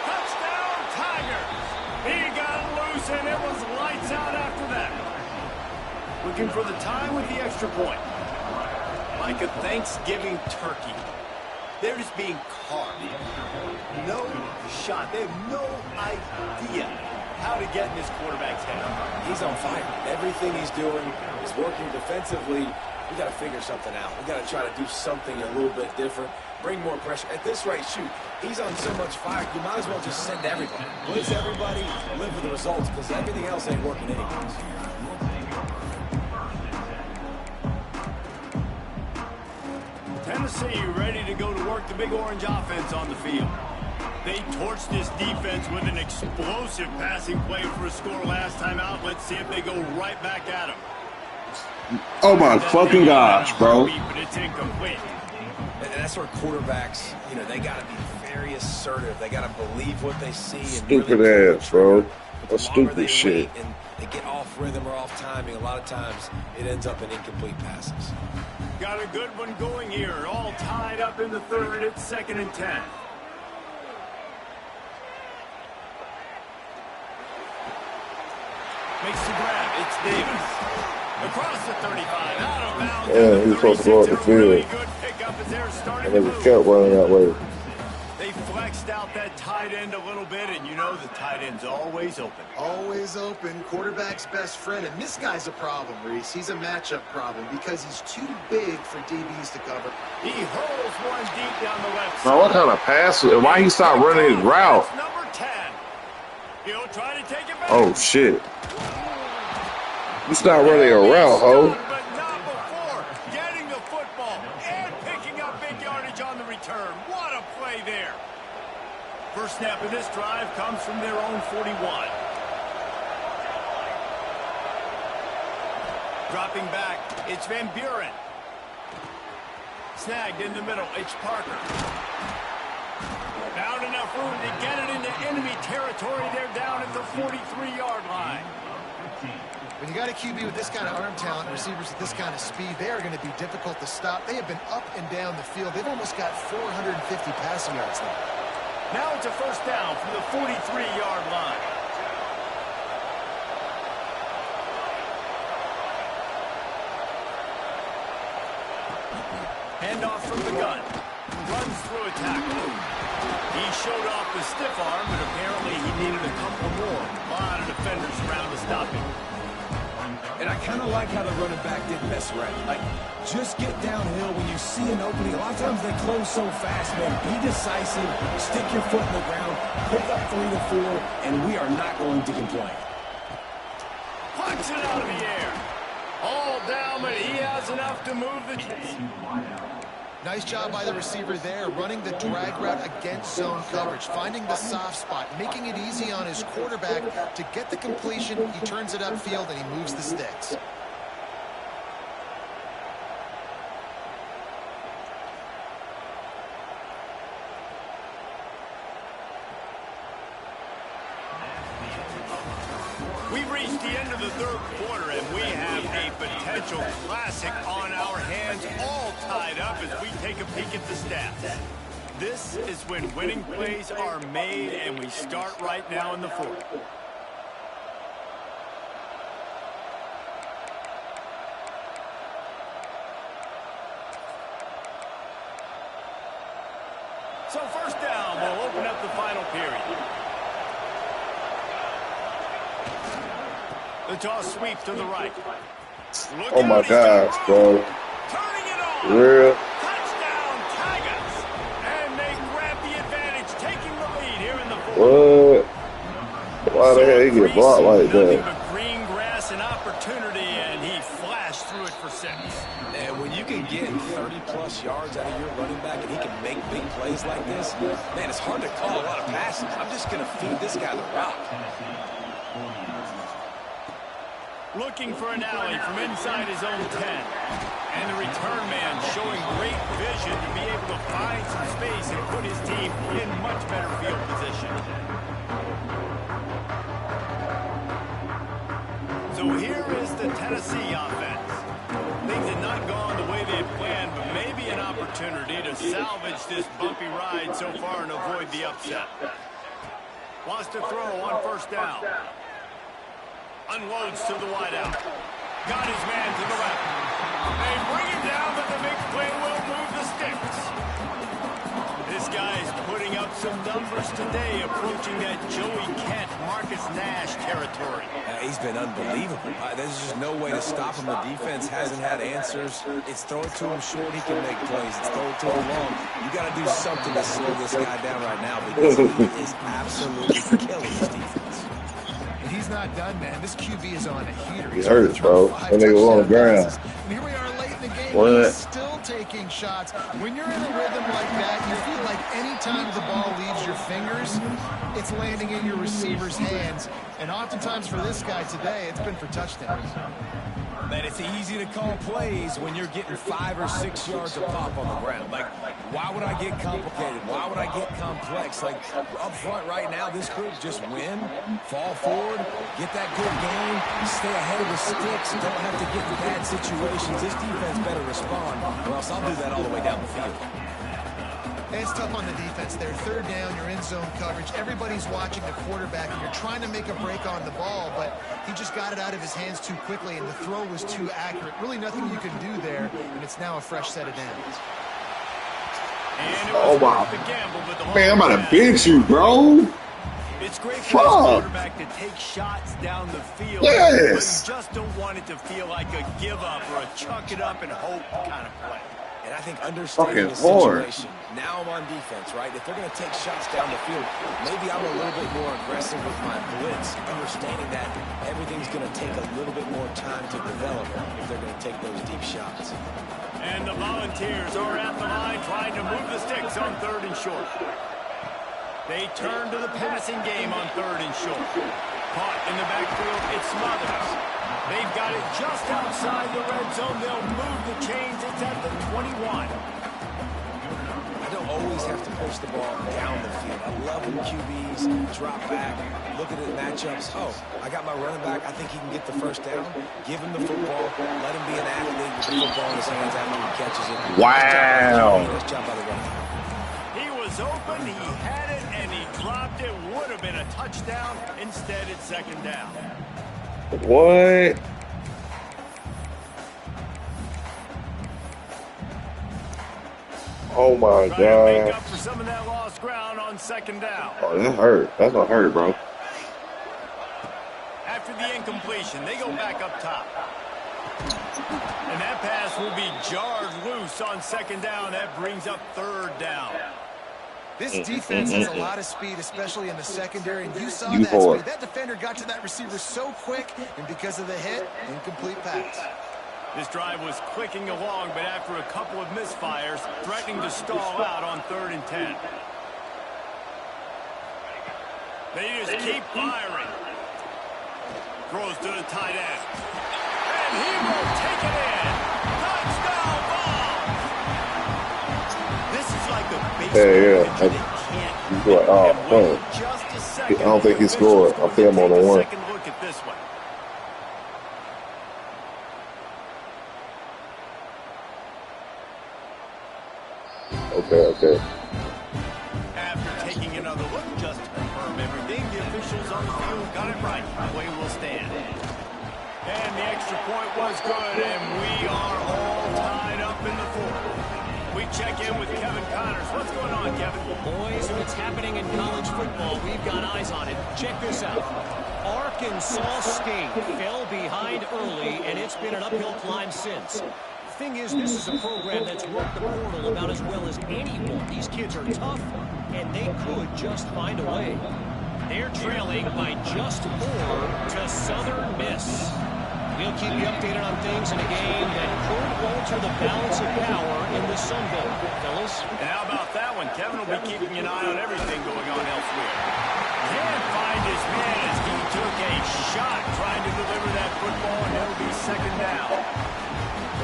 Touchdown, Tigers. He got loose, and it was lights out after that. Looking for the time with the extra point. Like a Thanksgiving turkey. They're just being carved. No shot. They have no idea how to get in this quarterback's head. He's on fire. Everything he's doing is working defensively. We got to figure something out. We got to try to do something a little bit different. Bring more pressure. At this rate, shoot, he's on so much fire, you might as well just send everybody. Blitz everybody, live with the results, because everything else ain't working anyways. Tennessee ready to go to work the Big Orange offense on the field. They torched this defense with an explosive passing play for a score last time out. Let's see if they go right back at him. Oh my fucking gosh, bro. But it's incomplete. And that's where quarterbacks, you know, they got to be very assertive. They got to believe what they see. And Stupid really ass, bro. That's stupid shit. And they get off rhythm or off timing. A lot of times it ends up in incomplete passes. Got a good one going here. All tied up in the third. It's 2nd and 10. Makes the grab. It's Davis. Across the 35. Out of bounds. Yeah, he was supposed to go up the field. Really good pickup as they're starting And to they move. kept running that way. They flexed out that tight end a little bit, and you know the tight end's always open. Always open, quarterback's best friend. And this guy's a problem, Reese. He's a matchup problem because he's too big for DBs to cover. He hurls one deep down the left side. Now, what kind of pass? Why he stopped running his route? That's number 10. He'll try to take it back. Oh, shit. You stopped running a route, ho. But not before getting the football and picking up big yardage on the return. What a play there. First snap of this drive comes from their own 41. Dropping back, it's Van Buren. Snagged in the middle, it's Parker. Found enough room to get it into enemy territory. They're down at the 43-yard line. When you got a QB with this kind of arm talent, receivers with this kind of speed, they are going to be difficult to stop. They have been up and down the field. They've almost got 450 passing yards now. Now it's a first down from the 43-yard line. Handoff from the gun. Runs through a tackle. He showed off the stiff arm, but apparently he needed a couple more. A lot of defenders around to stop him. And I kind of like how the running back didn't mess around. Like, just get downhill when you see an opening. A lot of times they close so fast, man. Be decisive, stick your foot in the ground, pick up 3 to 4, and we are not going to complain. Punch it out of the air. All down, but he has enough to move the chains. Nice job by the receiver there, running the drag route against zone coverage, finding the soft spot, making it easy on his quarterback to get the completion. He turns it upfield and he moves the sticks. We've reached the end of the third quarter, and we have a potential classic on our hands, all tied up as we take a peek at the stats. This is when winning plays are made, and we start right now in the fourth. So first down, we'll open up the final period. The toss sweep to the right. Oh my gosh, bro. Turning it on. Real. Touchdown, Tigers. And they grab the advantage, taking the lead here in the fourth. What? Why the hell he get blocked like Nothing that? but green grass and opportunity, and he flashed through it for 6. And when you can get 30-plus yards out of your running back and he can make big plays like this, man, it's hard to call a lot of passes. I'm just going to feed this guy the rock. Looking for an alley from inside his own 10. And the return man showing great vision to be able to find some space and put his team in much better field position. So here is the Tennessee offense. Things had not gone the way they had planned, but maybe an opportunity to salvage this bumpy ride so far and avoid the upset. Wants to throw on first down. Unloads to the wideout. Got his man to the left. They bring him down, but the big play will move the sticks. This guy is putting up some numbers today, approaching that Joey Kent, Marcus Nash territory. He's been unbelievable. There's just no way to stop him. The defense hasn't had answers. It's throw it to him short, he can make plays. It's throw it to him long. You got to do something to slow this guy down right now because he is absolutely killing this defense. And he's not done, man. This QB is on a heater. He hurts, bro. That nigga was on the ground. And here we are late in the game. What? He's still taking shots. When you're in a rhythm like that, you feel like any time the ball leaves your fingers, it's landing in your receiver's hands. And oftentimes for this guy today, it's been for touchdowns. Man, it's easy to call plays when you're getting 5 or 6 yards of pop on the ground. Like, why would I get complicated? Why would I get complex? Like, up front right now, this group just win, fall forward, get that good game, stay ahead of the sticks, don't have to get in bad situations. This defense better respond, or else I'll do that all the way down the field. And it's tough on the defense there. Third down, you're in zone coverage. Everybody's watching the quarterback, and you're trying to make a break on the ball, but he just got it out of his hands too quickly, and the throw was too accurate. Really nothing you can do there, and it's now a fresh set of downs. Oh, wow. Man, I'm about to bench you, bro. It's great for the quarterback to take shots down the field, yes, but you just don't want it to feel like a give-up or a chuck it up and hope kind of play. And I think understanding the situation, now I'm on defense, right? If they're going to take shots down the field, maybe I'm a little bit more aggressive with my blitz, understanding that everything's going to take a little bit more time to develop if they're going to take those deep shots. And the Volunteers are at the line trying to move the sticks on 3rd and short. They turn to the passing game on 3rd and short. Caught in the backfield, it's Smothers. They've got it just outside the red zone. They'll move the chains. It's at the 21. I don't always have to push the ball down the field. I love when QBs drop back, look at the matchups. Oh, I got my running back. I think he can get the first down. Give him the football. Let him be an athlete with the football in his hands after he catches it. Wow. Nice job by the running back. He was open. He had it, and he dropped it. Would have been a touchdown. Instead, it's 2nd down. What? Oh my Trying to make God. up for some of that lost ground on 2nd down. Oh, that hurt. That's gonna hurt, bro. After the incompletion, they go back up top. And that pass will be jarred loose on 2nd down. That brings up 3rd down. This defense has a lot of speed, especially in the secondary, and you saw that speed. That defender got to that receiver so quick, and because of the hit, incomplete pass. This drive was clicking along, but after a couple of misfires, threatening to stall out on 3rd and 10. They just keep firing. Throws to the tight end. And he will take it in. Touchdown ball. This is like a baseball pitcher that can't. Like, oh, man. Just a second. I don't think he scored. I think I'm on the one. Second look at this one. Okay. After taking another look, just to confirm everything, the officials on the field got it right. Play will stand. And the extra point was good, and we are all tied up in the 4th. We check in with Kevin Connors. What's going on, Kevin? Boys, if it's happening in college football, we've got eyes on it. Check this out. Arkansas State fell behind early, and it's been an uphill climb since. Thing is, this is a program that's worked the portal about as well as anyone. These kids are tough, and they could just find a way. They're trailing by just 4 to Southern Miss. We'll keep you updated on things in a game that could alter the balance of power in the Sun Belt, fellas. And how about that one? Kevin will be keeping an eye on everything going on elsewhere. Can't find his man as he took a shot trying to deliver that football, and it'll be 2nd down.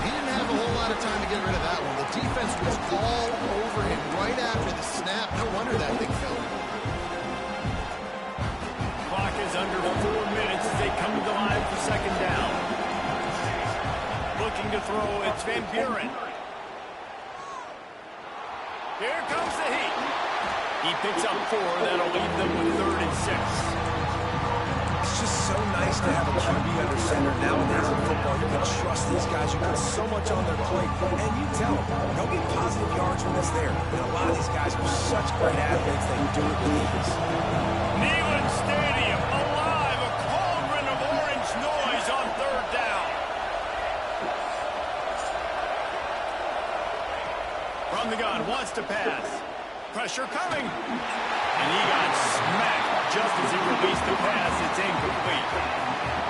He didn't have a whole lot of time to get rid of that one. The defense was all over him right after the snap. No wonder that thing fell. Clock is under 4 minutes as they come to the line for 2nd down. Looking to throw, it's Van Buren. Here comes the heat. He picks up 4. That'll leave them with 3rd and 6. It's just so so nice to have a QB under center. Nowadays in football, you can trust these guys. You put so much on their plate, and you tell them, go get positive yards when it's there. And a lot of these guys are such great athletes, they do it with ease. Neyland Stadium, alive, a cauldron of orange noise on third down. From the gun, wants to pass. Pressure coming. And he got smacked just as he released the pass. It's incomplete.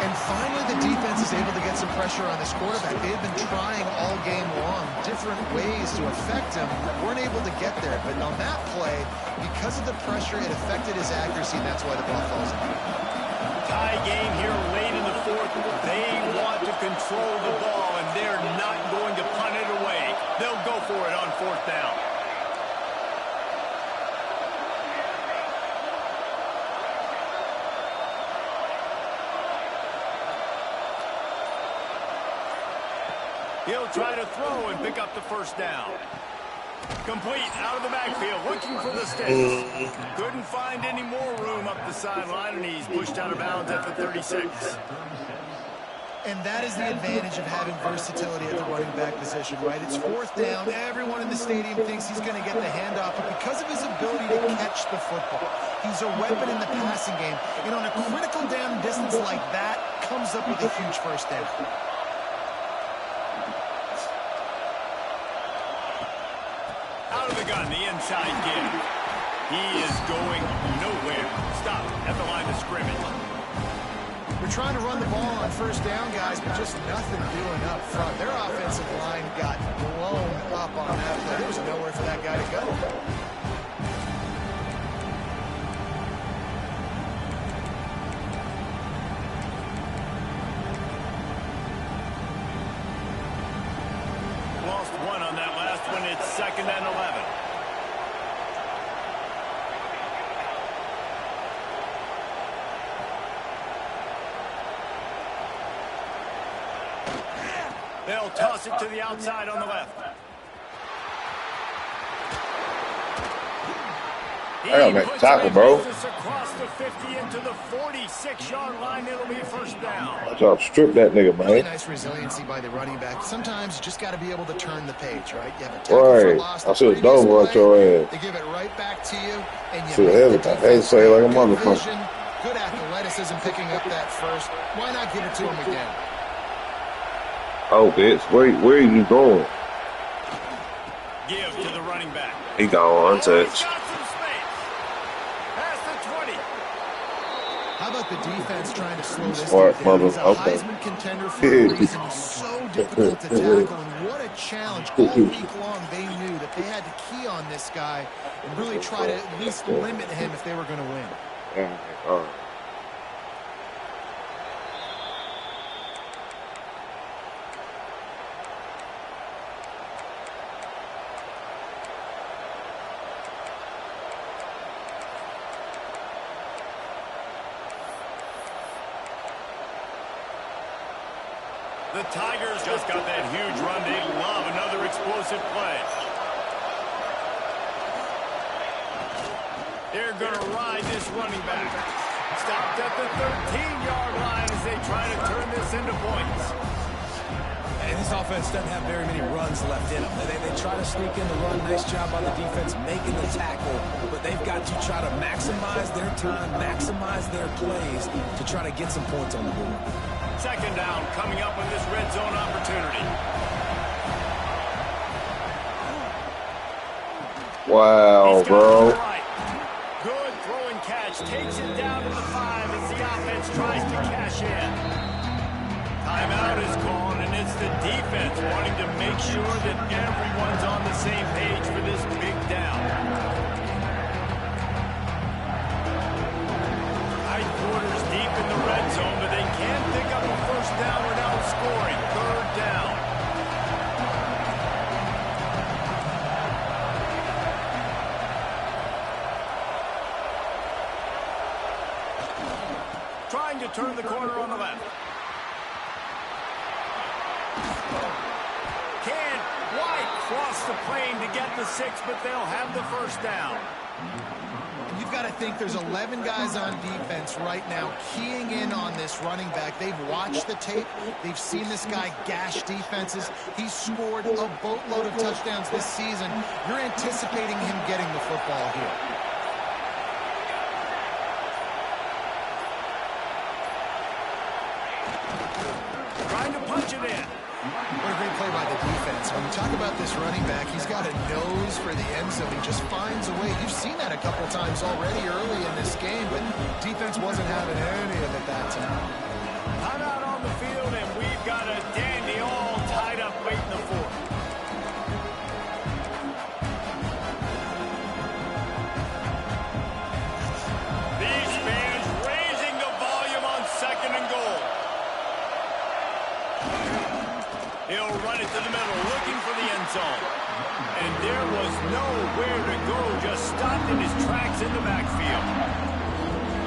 And finally, the defense is able to get some pressure on this quarterback. They've been trying all game long different ways to affect him. Weren't able to get there. But on that play, because of the pressure, it affected his accuracy, and that's why the ball falls in. Tie game here late in the fourth. They want to control the ball, and they're not going to punt it away. They'll go for it on fourth down. He'll try to throw and pick up the first down. Complete out of the backfield, looking for the sticks. Couldn't find any more room up the sideline, and he's pushed out of bounds at the 36. And that is the advantage of having versatility at the running back position, right? It's fourth down. Everyone in the stadium thinks he's going to get the handoff, but because of his ability to catch the football, he's a weapon in the passing game. And on a critical down distance like that, comes up with a huge first down. Out of the gun, the inside give. He is going nowhere. Stop at the line of scrimmage. We're trying to run the ball on first down, guys, but just nothing doing up front. Their offensive line got blown up on that play. There was nowhere for that guy to go. Lost one on that last one. It's 2nd and 11. They'll toss it to the outside on the left. I gotta make a tackle, bro. Across the 50 into the 46-yard line. It'll be first down. Watch out, strip that nigga, man. Really nice resiliency by the running back. Sometimes you just got to be able to turn the page, right? You have a tackle for loss. I should have dove right your ass. They give it right back to you, and you should have hesitated like a motherfucker. Good athleticism picking up that first. Why not give it to him again? Oh, bitch, where are you going? Give to the running back. He gone untouched. How about the defense trying to slow this Smart down? He's a okay. Heisman contender for a reason. He's so difficult to tackle, and what a challenge. All week long, they knew that they had to key on this guy and really try to at least limit him if they were going to win. All right. The Tigers just got that huge run. They love another explosive play. They're going to ride this running back. Stopped at the 13-yard line as they try to turn this into points. And this offense doesn't have very many runs left in them. They try to sneak in the run. Nice job by the defense making the tackle. But they've got to try to maximize their time, maximize their plays to try to get some points on the board. 2nd down coming up with this red zone opportunity. Wow, bro. Right. Good throw and catch. Takes it down to the 5 as the offense tries to cash in. Timeout is called, and it's the defense wanting to make sure that everyone's on the same page for this big down. Quarters deep in the red zone, but they can't pick up a first down without scoring. 3rd down. Trying to turn the corner on the left. Can White cross the plane to get the 6, but they'll have the first down. You've got got to think there's 11 guys on defense right now keying in on this running back. They've watched the tape. They've seen this guy gash defenses. He's scored a boatload of touchdowns this season. You're anticipating him getting the football here. Trying to punch it in. What a great play by the defense. When you talk about this running back, he's got a nose for the end zone. He just finds a way. You've seen that a couple times already early in this game, but defense wasn't having any of it that time. I'm out on the field, and we've got a dandy all tied up late in the fourth. These fans raising the volume on 2nd and goal. He'll run it to the middle, looking for the end zone. And there was nowhere to go, just stopped in his tracks in the backfield.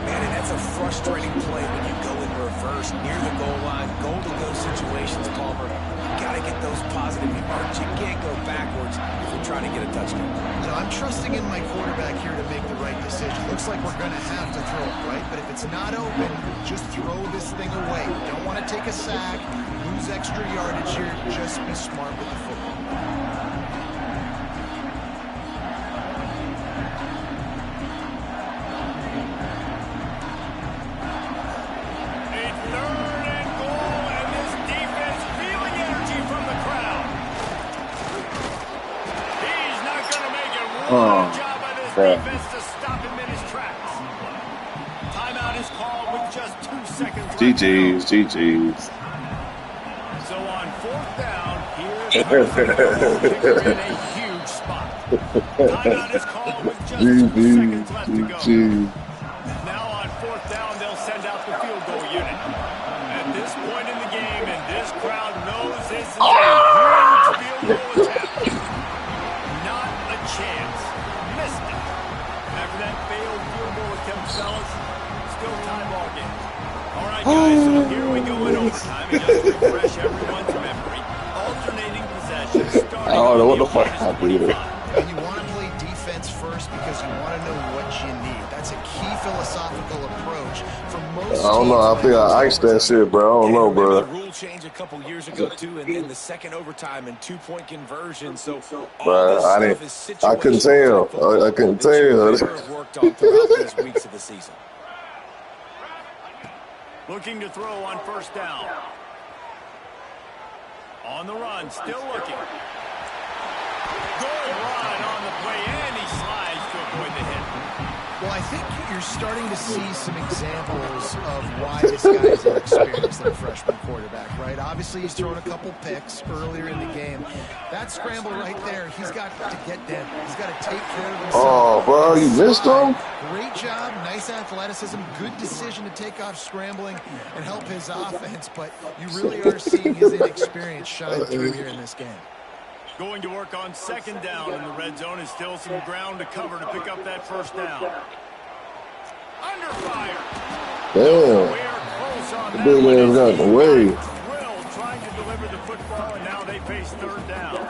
Man, and that's a frustrating play when you go in reverse near the goal line. Goal-to-go situations, Palmer. You got to get those positive yards. You can't go backwards if you're trying to get a touchdown. You know, I'm trusting in my quarterback here to make the right decision. Looks like we're going to have to throw it, right? But if it's not open, just throw this thing away. You don't want to take a sack, lose extra yardage here. Just be smart with the football. Defense to stop him in his tracks. Timeout is called with just 2 seconds left. GG's. So on 4th down, here's in a huge spot. Timeout is called with just 2 seconds left to go. Now on 4th down, they'll send out the field goal unit. At this point in the game, and this crowd knows this is a huge field goal attempt. Not a chance. Missed it. After that failed field goal attempt, fellas, still tie ball game. All right, guys, so here we go in overtime. And just to refresh everyone's memory, alternating possessions starting. I don't know what the fuck I did. And you want to play defense first because you want to know what you need. That's a key philosophical approach for most. I don't know. I think I iced that shit, bro. I don't know, bro. The rule change a couple years ago too, and then the second overtime and 2-point conversion. So bro, I couldn't tell. I couldn't tell. Worked on throughout these weeks of the season. Looking to throw on 1st down. On the run, still looking. Good run on the play, and he slides to avoid the hit. Well, I think you're starting to see some examples of why this guy is inexperienced than a freshman quarterback, right? Obviously, he's thrown a couple picks earlier in the game. That scramble right there, he's got to get down. He's got to take care of himself. Oh, bro, you missed him? Great job, nice athleticism, good decision to take off scrambling and help his offense, but you really are seeing his inexperience shine through here in this game. Going to work on 2nd down in the red zone is still some ground to cover to pick up that 1st down. Under fire. Damn. The big man's got in the way. Drill trying to deliver the football, and now they face 3rd down.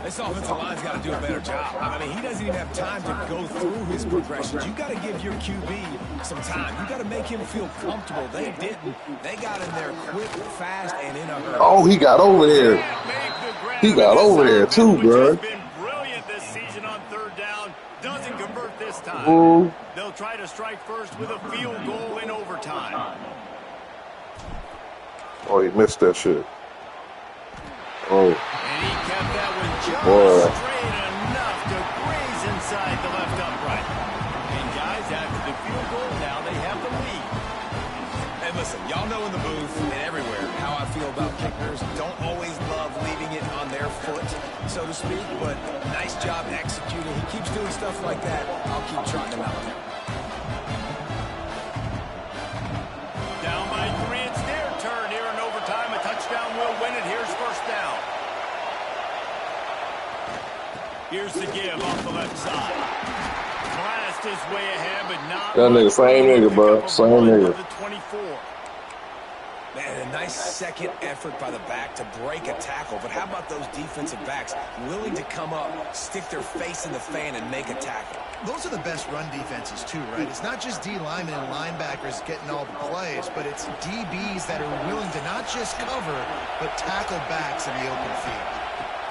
This offensive line's got to do a better job. I mean, he doesn't even have time to go through his progressions. You got to give your QB some time. You got to make him feel comfortable. They didn't. They got in there quick, fast, and in a hurry. Oh, he got over there. He got over there too, bro. Been brilliant this season on 3rd down. Doesn't convert this time. Ooh. They'll try to strike first with a field goal in overtime. Oh, he missed that shit. Oh. And he kept that one just straight enough to graze inside the left upright. And guys, after the field goal, now they have the lead. Hey, listen, y'all know in the booth and everywhere how I feel about kickers. Don't always love leaving it on their foot, so to speak, but nice job executing. He keeps doing stuff like that. I'll keep trotting him out there. Down by 3, it's their turn here in overtime. A touchdown will win it. Here's 1st down. Here's the give off the left side. Blast his way ahead, but not. That nigga, same nigga, bro. Same nigga. Man, a nice second effort by the back to break a tackle. But how about those defensive backs willing to come up, stick their face in the fan, and make a tackle? Those are the best run defenses, too, right? It's not just D linemen and linebackers getting all the plays, but it's DBs that are willing to not just cover, but tackle backs in the open field.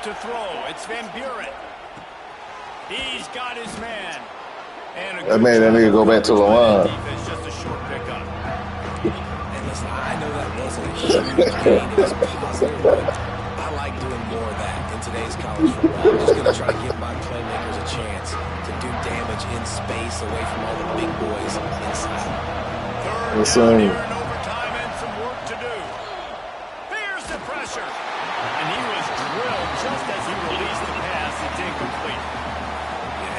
To throw, it's Van Buren. He's got his man. And That made that nigga go back to the line. Defense, just a short pickup. And listen, I know that wasn't a huge gain. It was positive, but I like doing more of that in today's college football. I'm just going to try to give my playmakers a chance to do damage in space away from all the big boys inside. Third down here in overtime and some work to do. Here's the pressure. And he was drilled just as he released the pass. It's incomplete.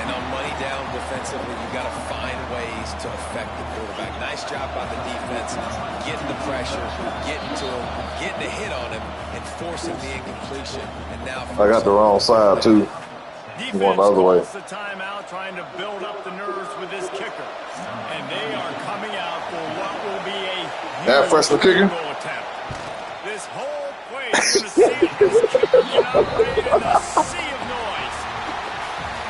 And on money down defensively, you've got to find ways to affect the quarterback. Nice job by the defense, getting the pressure, getting to him, getting a hit on him, and forcing the incompletion. And now I got the wrong side, too. Defense Going the other way. calls the timeout, trying to build up the nerves with this kicker. And they are coming out for what will be a That freshman kicker? goal attempt. This whole play is going to see if this kicker can operate in the sea of noise.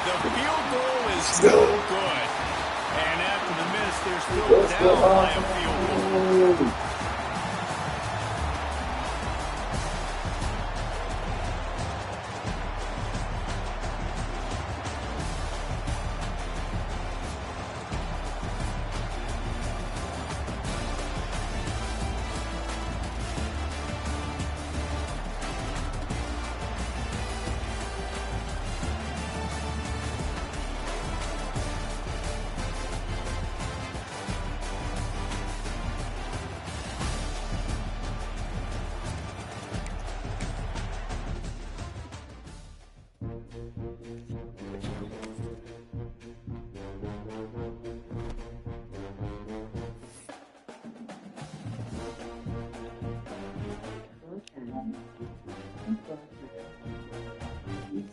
The field goal is no good. And after the miss, they're still down by a field goal.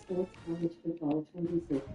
Sports College Football 26.